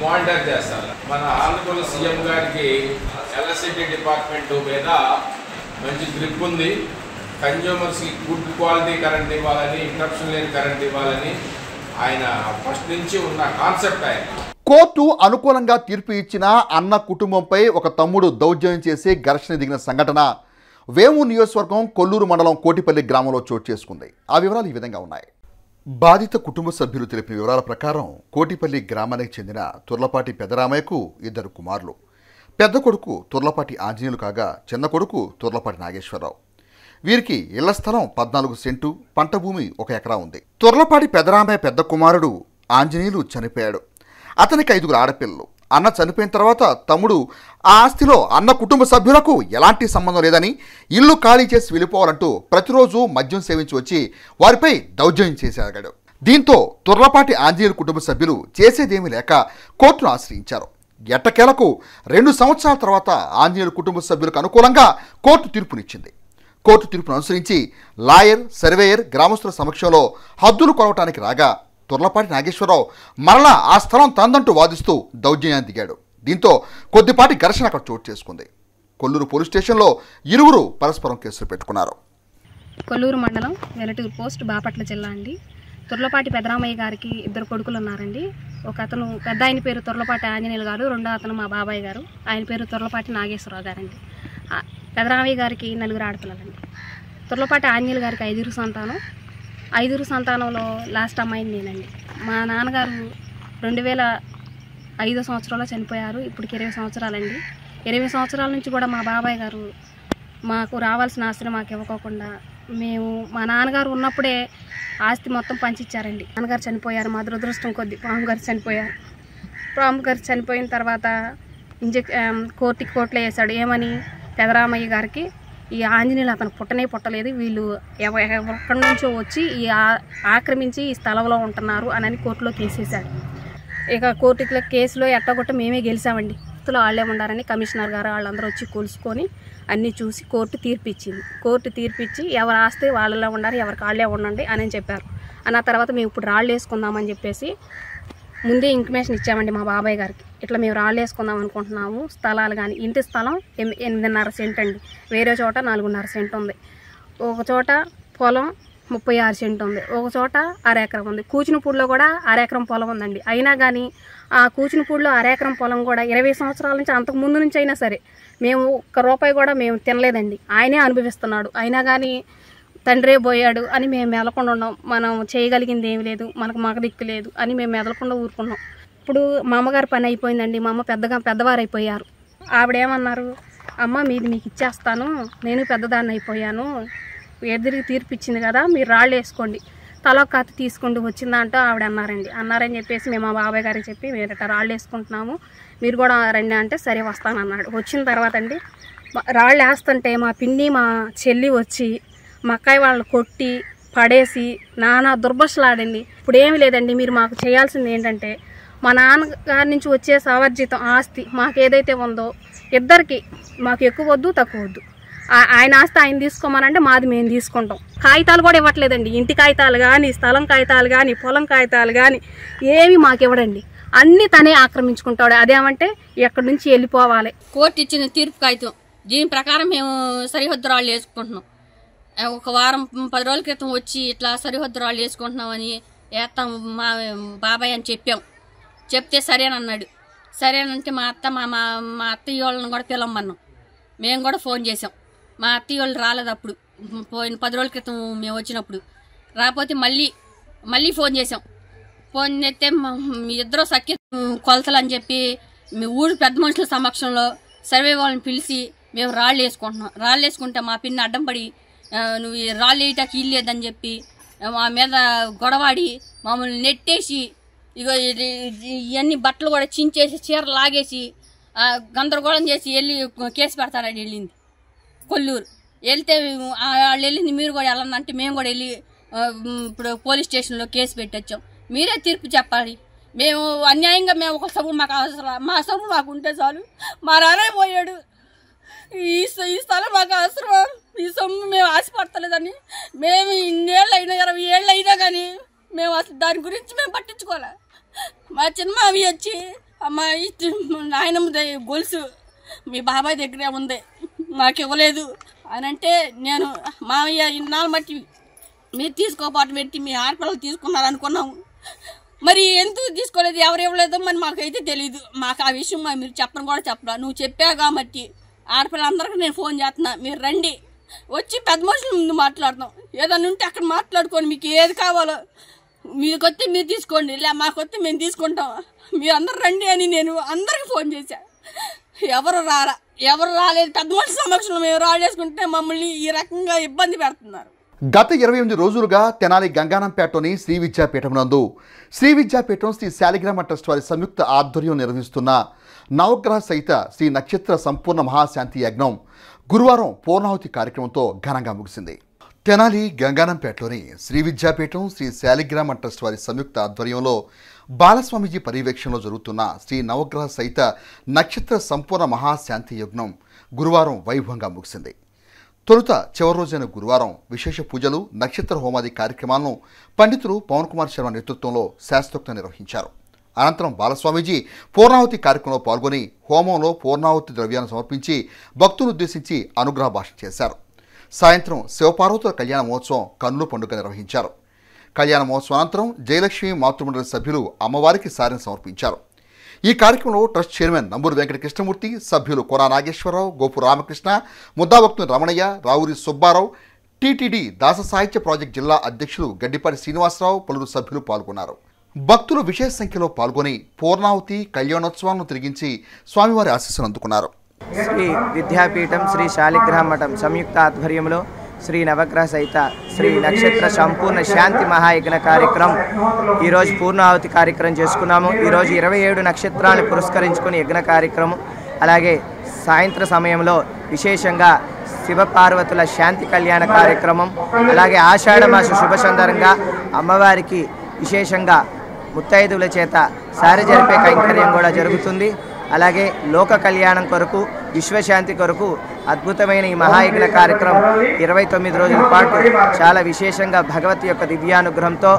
మానిటర్ చేస్తారు. మన ఆంధ్రప్రదేశ్ సీఎం గారికి ఎలక్ట్రిసిటీ డిపార్ట్మెంట్ మీద మంచి గ్రిప్ ఉంది. కన్జ్యూమర్స్కి గుడ్ క్వాలిటీ కరెంట్ ఇవ్వాలని, ఇంటరప్షన్ లేని కరెంట్ ఇవ్వాలని ఆయన ఫస్ట్ నుంచి ఉన్న కాన్సెప్ట్. ఆయన కోర్టు అనుకూలంగా తీర్పు ఇచ్చిన అన్న కుటుంబంపై ఒక తమ్ముడు దౌర్జన్యం చేసి ఘర్షణ దిగిన సంఘటన వేమూరు నియోజకవర్గం కొల్లూరు మండలం కోటిపల్లి గ్రామంలో చోటు చేసుకుంది. ఆ వివరాలు ఈ విధంగా ఉన్నాయి. బాధిత కుటుంబ సభ్యులు తెలిపిన వివరాల ప్రకారం కోటిపల్లి గ్రామానికి చెందిన తుర్లపాటి పెదరామయ్యకు 2 కుమారులు. పెద్ద కొడుకు తుర్లపాటి ఆంజనేయులు కాగా చిన్న కొడుకు తుర్లపాటి నాగేశ్వరరావు. వీరికి ఇళ్ల స్థలం 14 సెంటు, పంట భూమి 1 ఎకరా ఉంది. తుర్లపాటి పెదరామయ్య పెద్ద కుమారుడు ఆంజనేయులు చనిపోయాడు. అతనికి 5 ఆడపిల్లలు. అన్న చనిపోయిన తర్వాత తమ్ముడు ఆ ఆస్తిలో అన్న కుటుంబ సభ్యులకు ఎలాంటి సంబంధం లేదని, ఇల్లు ఖాళీ చేసి వెళ్ళిపోవాలంటూ ప్రతిరోజు మద్యం సేవించి వచ్చి వారిపై దౌర్జన్యం చేసాగాడు. దీంతో తుర్లపాటి ఆంజనేయులు కుటుంబ సభ్యులు చేసేదేమీ లేక కోర్టును ఆశ్రయించారు. ఎట్టకేలకు 2 సంవత్సరాల తర్వాత ఆంజనేయులు కుటుంబ సభ్యులకు అనుకూలంగా కోర్టు తీర్పునిచ్చింది. కోర్టు తీర్పును అనుసరించి లాయర్, సర్వేయర్ గ్రామస్తుల సమక్షంలో హద్దులు కొలవటానికి రాగా తుర్లపాటి నాగేశ్వరరావు మరలా ఆ స్థలం తందంటూ వాదిస్తూ దౌర్జన్యాన్ని దిగాడు. దీంతో కొద్దిపాటి ఘర్షణ అక్కడ చోటు చేసుకుంది. కొల్లూరు పోలీస్ స్టేషన్లో ఇరువురు పరస్పరం కేసులు పెట్టుకున్నారు. కొల్లూరు మండలం వెలటూరు పోస్ట్, బాపట్ల జిల్లా అండి. తుర్లపాటి పెదరామయ్య గారికి 2 కొడుకులు ఉన్నారండి. ఒక అతను పెద్ద ఆయన పేరు తుర్లపాటి ఆంజనేయులు గారు, రెండో అతను మా బాబాయ్ గారు, ఆయన పేరు తుర్లపాటి నాగేశ్వరరావు గారండి. పెదరామయ్య గారికి 4 ఆడపిల్లలండి. తుర్లపాటి ఆంజనేయులు గారికి 5 సంతానం. 5 సంతానంలో లాస్ట్ అమ్మాయిని నేనండి. మా నాన్నగారు 2005 సంవత్సరంలో చనిపోయారు. ఇప్పటికి 20 సంవత్సరాలండి. 20 సంవత్సరాల నుంచి కూడా మా బాబాయ్ గారు మాకు రావాల్సిన ఆస్తిని మాకు ఇవ్వకోకుండా, మేము మా నాన్నగారు ఉన్నప్పుడే ఆస్తి మొత్తం పంచిచ్చారండి. నాన్నగారు చనిపోయారు. మా దురదృష్టం కొద్ది మామగారు చనిపోయారు. రాము గారు చనిపోయిన తర్వాత కోర్టులో వేశాడు. ఏమని? పెదరామయ్య గారికి ఈ ఆంజనేయులు అతను పుట్టలేదు, వీళ్ళు ఎక్కడి నుంచో వచ్చి ఆక్రమించి ఈ స్థలంలో ఉంటున్నారు అని కోర్టులో కేసేశాడు. ఇక కోర్టులో కేసులో ఎట్టగొట్ట మేమే గెలిచామండి. వాళ్ళే ఉండారని కమిషనర్ గారు వాళ్ళందరూ వచ్చి కూల్చుకొని అన్నీ చూసి కోర్టు తీర్పిచ్చింది. కోర్టు తీర్పిచ్చి ఎవరు ఆస్తే వాళ్ళలో ఉండాలి, ఎవరికి వాళ్ళే ఉండండి అని చెప్పారు. అన్న తర్వాత మేము ఇప్పుడు రాళ్ళు వేసుకుందామని చెప్పేసి ముందే ఇంటిమేషన్ ఇచ్చామండి మా బాబాయ్ గారికి. ఇట్లా మేము రాళ్ళు వేసుకుందాం అనుకుంటున్నాము. స్థలాలు కానీ ఇంటి స్థలం 8.5 సెంట్ అండి, వేరే చోట 4.5 సెంట్ ఉంది, ఒక చోట పొలం 36 సెంట్ ఉంది, ఒక చోట 1/2 ఎకరం ఉంది. కూచినపూడిలో కూడా 1/2 ఎకరం పొలం ఉందండి. అయినా కానీ ఆ కూచినపూడిలో 1/2 ఎకరం పొలం కూడా 20 సంవత్సరాల నుంచి అంతకు ముందు నుంచి అయినా సరే మేము ₹1 కూడా మేము తినలేదండి. ఆయనే అనుభవిస్తున్నాడు. అయినా కానీ తండ్రే పోయాడు అని మేము మెదలకుండా ఉన్నాం. మనం చేయగలిగింది ఏమి లేదు, మనకు మగ దిక్కు లేదు అని మేము మెదలకుండా ఊరుకున్నాం. ఇప్పుడు మా అమ్మగారి పని అయిపోయిందండి. మా అమ్మ పెద్దవారు అయిపోయారు. ఆవిడేమన్నారు, అమ్మ మీది మీకు ఇచ్చేస్తాను, నేను పెద్దదాన్ని అయిపోయాను, ఎదురు తీర్పిచ్చింది కదా, మీరు రాళ్ళు వేసుకోండి, తల కాతి తీసుకుంటూ వచ్చిందంటూ ఆవిడ అన్నారని చెప్పేసి మేము మా బాబాయ్ గారికి చెప్పి మీరు ఇట్లా రాళ్ళు వేసుకుంటున్నాము, మీరు కూడా రండి అంటే సరే వస్తానన్నాడు. వచ్చిన తర్వాత అండి రాళ్ళు వేస్తుంటే మా పిన్ని మా చెల్లి వచ్చి మా అక్కయ్య వాళ్ళు కొట్టి పడేసి నానా దుర్భషలాడండి. ఇప్పుడు ఏమి లేదండి, మీరు మాకు చేయాల్సింది ఏంటంటే మా నాన్నగారి నుంచి వచ్చే సవర్జితం ఆస్తి మాకు ఏదైతే ఉందో ఇద్దరికి మాకు ఎక్కువ వద్దు తక్కువ వద్దు, ఆయన ఆస్తి ఆయన తీసుకోమనంటే మాది మేము తీసుకుంటాం. కాగితాలు కూడా ఇవ్వట్లేదండి, ఇంటి కాగితాలు కానీ స్థలం కాగితాలు కానీ పొలం కాగితాలు కానీ ఏమి మాకు ఇవ్వడండి, అన్నీ తనే ఆక్రమించుకుంటాడు. అదేమంటే ఎక్కడి నుంచి వెళ్ళిపోవాలి. కోర్టు ఇచ్చిన తీర్పు కాగితం దీని ప్రకారం మేము సరిహద్దు రాళ్ళు వేసుకుంటున్నాం. ఒక వారం 10 రోజుల క్రితం వచ్చి ఇట్లా సరిహద్దు రాళ్ళు వేసుకుంటున్నామని వేస్తాం మా బాబాయ్ అని చెప్పాం. చెప్తే సరేనన్నాడు. సరేనంటే మా అత్తయ్య వాళ్ళని కూడా పిలవమన్నాం. మేము కూడా ఫోన్ చేసాం. మా అత్తయ్య వాళ్ళు రాలేదు. అప్పుడు పోయిన 10 రోజుల క్రితం మేము వచ్చినప్పుడు రాకపోతే మళ్ళీ ఫోన్ చేసాం. ఫోన్ చేస్తే మీ ఇద్దరు సఖ్య కొలతలు అని చెప్పి మీ ఊరు పెద్ద మనుషుల సమక్షంలో సర్వే వాళ్ళని పిలిచి మేము రాళ్ళు వేసుకుంటున్నాం. రాళ్ళు వేసుకుంటే మా పిన్ని అడ్డం పడి నువ్వు రాళ్ళు వేయటానికి ఇల్లేదని చెప్పి మా మీద గొడవాడి మమ్మల్ని నెట్టేసి ఇగో ఇవన్నీ బట్టలు కూడా చించేసి చీర లాగేసి గందరగోళం చేసి వెళ్ళి కేసు పెడతానని వెళ్ళింది కొల్లూరు. వెళ్తే వాళ్ళు వెళ్ళింది మీరు కూడా వెళ్ళాలంటే మేము కూడా వెళ్ళి ఇప్పుడు పోలీస్ స్టేషన్లో కేసు పెట్టొచ్చాం. మీరే తీర్పు చెప్పాలి. మేము అన్యాయంగా మేము ఒక సభ మాకు అవసరం, మా సభ మాకు ఉంటే చాలు. మా నాన్న పోయాడు, ఈ స్థలం మాకు అవసరమా, ఈ సొమ్ము మేము ఆశపడతలేదని మేము 20 ఏళ్ళు అయినా కానీ మేము అసలు దాని గురించి మేము పట్టించుకోలే. మా చిన్నమావి వచ్చి అమ్మ నాయనమ్మ గొలుసు మీ బాబాయ్ దగ్గరే ఉంది మాకు ఇవ్వలేదు అని అంటే నేను మావయ్య ఇన్నాళ్ళు మట్టి మీరు తీసుకోపాటు పెట్టి మీ ఆడపిల్లలు తీసుకున్నారు అనుకున్నాము. మరి ఎందుకు తీసుకోలేదు, ఎవరు ఇవ్వలేదో మరి మాకైతే తెలియదు. మాకు ఆ విషయం మీరు చెప్పను కూడా చెప్పరా. నువ్వు చెప్పావు కాబట్టి ఆడపిల్లలందరికీ నేను ఫోన్ చేస్తున్నా, మీరు రండి, వచ్చి పెద్ద మనుషుల ముందు మాట్లాడదాం. ఏదన్నా ఉంటే అక్కడ మాట్లాడుకోండి, మీకు ఏది కావాలో మీకు వస్తే మీరు తీసుకోండి, లే మాకు వస్తే మేము తీసుకుంటాం, మీరు అందరు రండి అని నేను అందరికి ఫోన్ చేశా. ఎవరు రాలేదు. పెద్ద మనుషుల సమక్షంలో మేము రాడేసుకుంటే మమ్మల్ని ఈ రకంగా ఇబ్బంది పెడుతున్నారు. గత 28 రోజులుగా తెనాలి గంగానంపేటలోని శ్రీ విద్యాపీఠం నందు శ్రీ విద్యాపీఠం శ్రీ శాలిగ్రామ ట్రస్ట్ వారి సంయుక్త ఆధ్వర్యం నిర్వహిస్తున్న నవగ్రహ సహిత శ్రీ నక్షత్ర సంపూర్ణ మహాశాంతి యజ్ఞం గురువారం పూర్ణాహుతి కార్యక్రమంతో ఘనంగా ముగిసింది. తెనాలి గంగానంపేటలోని శ్రీ విద్యాపీఠం శ్రీ శాలిగ్రామ ట్రస్ట్ వారి సంయుక్త ఆధ్వర్యంలో బాలస్వామీజీ పర్యవేక్షణలో జరుగుతున్న శ్రీ నవగ్రహ సహిత నక్షత్ర సంపూర్ణ మహాశాంతి యజ్ఞం గురువారం వైభవంగా ముగిసింది. తొలుత చివరి రోజైన గురువారం విశేష పూజలు, నక్షత్ర హోమాది కార్యక్రమాలను పండితులు పవన్ కుమార్ శర్మ నేతృత్వంలో శాస్త్రోక్తంగా నిర్వహించారు. అనంతరం బాలస్వామీజీ పూర్ణాహుతి కార్యక్రమంలో పాల్గొని హోమంలో పూర్ణాహుతి ద్రవ్యాన్ని సమర్పించి భక్తులను ఉద్దేశించి అనుగ్రహ భాషణ చేశారు. సాయంత్రం శివపార్వతుల కళ్యాణ మహోత్సవం కన్నుల పండుగ నిర్వహించారు. కళ్యాణ మహోత్సవం అనంతరం జయలక్ష్మి మాతృమండలి సభ్యులు అమ్మవారికి సారెను సమర్పించారు. ఈ కార్యక్రమంలో ట్రస్ట్ చైర్మన్ నంబూరు వెంకట కృష్ణమూర్తి, సభ్యులు కొరా నాగేశ్వరరావు, గోపు రామకృష్ణ, ముద్దాభక్తుని రమణయ్య, రావురి సుబ్బారావు, టీటీడీ దాస సాహిత్య ప్రాజెక్ట్ జిల్లా అధ్యక్షులు గడ్డిపాటి శ్రీనివాసరావు, పలువురు సభ్యులు పాల్గొన్నారు. భక్తులు విశేష సంఖ్యలో పాల్గొని పూర్ణాహుతి కళ్యాణోత్సవాలను తిరిగించి స్వామివారి ఆశీస్సులు అందుకున్నారు. శ్రీ విద్యాపీఠం శ్రీ శాలిగ్రామ మఠం సంయుక్త ఆధ్వర్యంలో శ్రీ నవగ్రహ సహిత శ్రీ నక్షత్ర సంపూర్ణ శాంతి మహాయజ్ఞ కార్యక్రమం ఈరోజు పూర్ణాహుతి కార్యక్రమం చేసుకున్నాము. ఈరోజు 27 నక్షత్రాలను పురస్కరించుకుని యజ్ఞ కార్యక్రమం, అలాగే సాయంత్రం సమయంలో విశేషంగా శివపార్వతుల శాంతి కళ్యాణ కార్యక్రమం, అలాగే ఆషాఢమాస శుభ సందర్భంగా అమ్మవారికి విశేషంగా ముత్తైదువుల చేత సారి జరిపే కైంకర్యం కూడా జరుగుతుంది. అలాగే లోక కళ్యాణం కొరకు, విశ్వశాంతి కొరకు అద్భుతమైన ఈ మహాయజ్ఞ కార్యక్రమం 29 రోజుల పాటు చాలా విశేషంగా భగవతి యొక్క దివ్యానుగ్రహంతో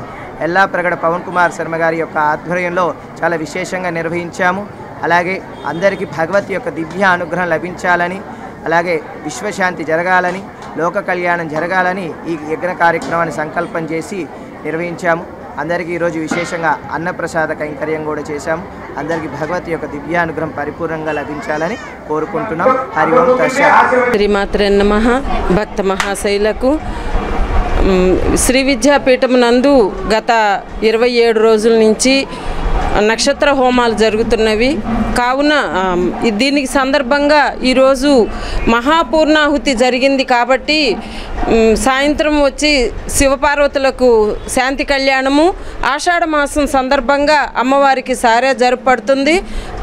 ఎల్లాప్రగడ పవన్ కుమార్ శర్మ గారి యొక్క ఆధ్వర్యంలో చాలా విశేషంగా నిర్వహించాము. అలాగే అందరికీ భగవతి యొక్క దివ్య అనుగ్రహం లభించాలని, అలాగే విశ్వశాంతి జరగాలని, లోక కళ్యాణం జరగాలని ఈ యజ్ఞ కార్యక్రమాన్ని సంకల్పం చేసి నిర్వహించాము. అందరికీ ఈరోజు విశేషంగా అన్నప్రసాద కైంకర్యం కూడా చేశాము. అందరికీ భగవతి యొక్క దివ్యానుగ్రహం పరిపూర్ణంగా లభించాలని కోరుకుంటున్నాం. హరి ఓం తస్సత్. శ్రీమాత్రే నమః. భక్త మహాశైలకు శ్రీ విద్యాపీఠం నందు గత 27 రోజుల నుంచి నక్షత్ర హోమాలు జరుగుతున్నవి. కావున దీనికి సందర్భంగా ఈరోజు మహాపూర్ణాహుతి జరిగింది కాబట్టి సాయంత్రం వచ్చి శివపార్వతులకు శాంతి కళ్యాణము, ఆషాఢ మాసం సందర్భంగా అమ్మవారికి సారే జరుపబడుతుంది.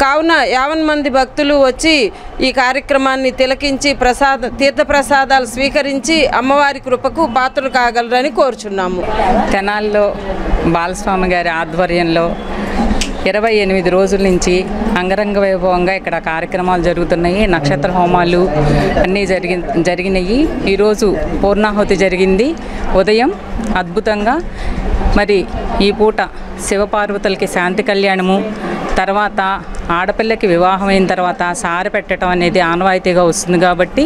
కావున 50 మంది భక్తులు వచ్చి ఈ కార్యక్రమాన్ని తిలకించి తీర్థప్రసాదాలు స్వీకరించి అమ్మవారి కృపకు పాత్రలు కాగలరని కోరుచున్నాము. తెనాలిలో బాలస్వామి గారి ఆధ్వర్యంలో 28 రోజుల నుంచి అంగరంగ వైభవంగా ఇక్కడ కార్యక్రమాలు జరుగుతున్నాయి. నక్షత్ర హోమాలు అన్నీ జరిగినాయి. ఈరోజు పూర్ణాహుతి జరిగింది ఉదయం అద్భుతంగా. మరి ఈ పూట శివపార్వతులకి శాంతి కళ్యాణము, తర్వాత ఆడపిల్లకి వివాహం అయిన తర్వాత సారె పెట్టడం అనేది ఆనవాయితీగా వస్తుంది కాబట్టి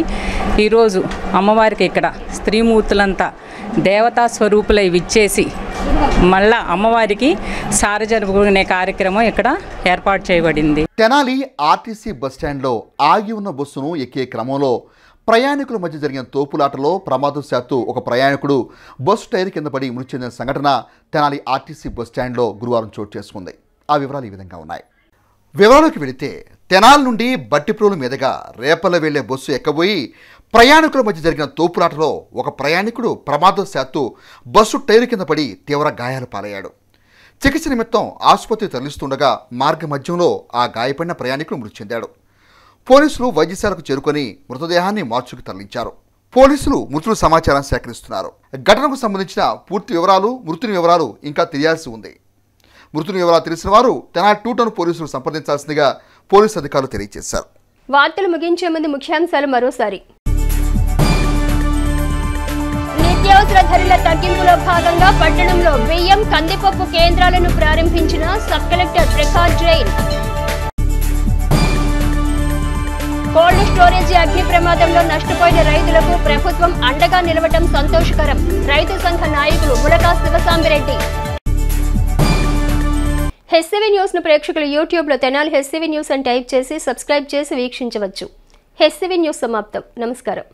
ఈరోజు అమ్మవారికి ఇక్కడ స్త్రీమూర్తులంతా దేవతా స్వరూపులై విచ్చేసి మళ్ళా అమ్మవారికి సారె జరుపుకునే కార్యక్రమం ఇక్కడ ఏర్పాటు చేయబడింది. తెనాలి ఆర్టీసీ బస్టాండ్లో ఆగి ఉన్న బస్సును ఎక్కే క్రమంలో ప్రయాణికుల మధ్య జరిగిన తోపులాటలో ప్రమాదవశాత్తు ఒక ప్రయాణికుడు బస్సు టైర్ కింద పడి మృతి చెందిన సంఘటన తెనాలి ఆర్టీసీ బస్టాండ్లో గురువారం చోటు చేసుకుంది. ఆ వివరాలు ఈ విధంగా ఉన్నాయి. వివరాలకు వెళితే తెనాలి నుండి బట్టిప్రోలు మీదుగా రేపల్ల వెళ్లే బస్సు ఎక్కబోయి ప్రయాణికుల మధ్య జరిగిన తోపులాటలో ఒక ప్రయాణికుడు ప్రమాదవశాత్తు బస్సు టైరు కింద పడి తీవ్ర గాయాలు పాలయ్యాడు. చికిత్స నిమిత్తం ఆసుపత్రి తరలిస్తుండగా మార్గ మధ్యంలో ఆ గాయపడిన ప్రయాణికుడు మృతి చెందాడు. పోలీసులు వైద్యశాలకు చేరుకొని మృతదేహాన్ని మార్చుకు తరలించారు. పోలీసులు మృతుల సమాచారం సేకరిస్తున్నారు. ఘటనకు సంబంధించిన పూర్తి వివరాలు, మృతుని వివరాలు ఇంకా తెలియాల్సి ఉంది. మృతుని వివరాలు తెలిసిన వారు తెనాలి 2 టౌన్ పోలీసులు సంప్రదించాల్సిందిగా పోలీసు అధికారులు తెలియజేశారు. వార్తలు ముగించే ముందు ముఖ్యాంశాలు మరోసారి. నిత్యావసర ధరల తగ్గింపులో భాగంగా పట్టణంలో బియ్యం, కందిపప్పు కేంద్రాలను ప్రారంభించిన sub collector Prakash Jain. Cold storage అగ్ని ప్రమాదంలో నష్టపోయిన రైతులకు ప్రభుత్వం అండగా నిలవడం సంతోషకరం. రైతు సంఘ నాయకులు ములకా శివసాంబిరెడ్డి. హెచ్సివి న్యూస్ ను ప్రేక్షకులు యూట్యూబ్లో తెనాలి హెచ్సివి న్యూస్ అని టైప్ చేసి సబ్స్క్రైబ్ చేసి వీక్షించవచ్చు. హెచ్సివి న్యూస్ సమాప్తం. నమస్కారం.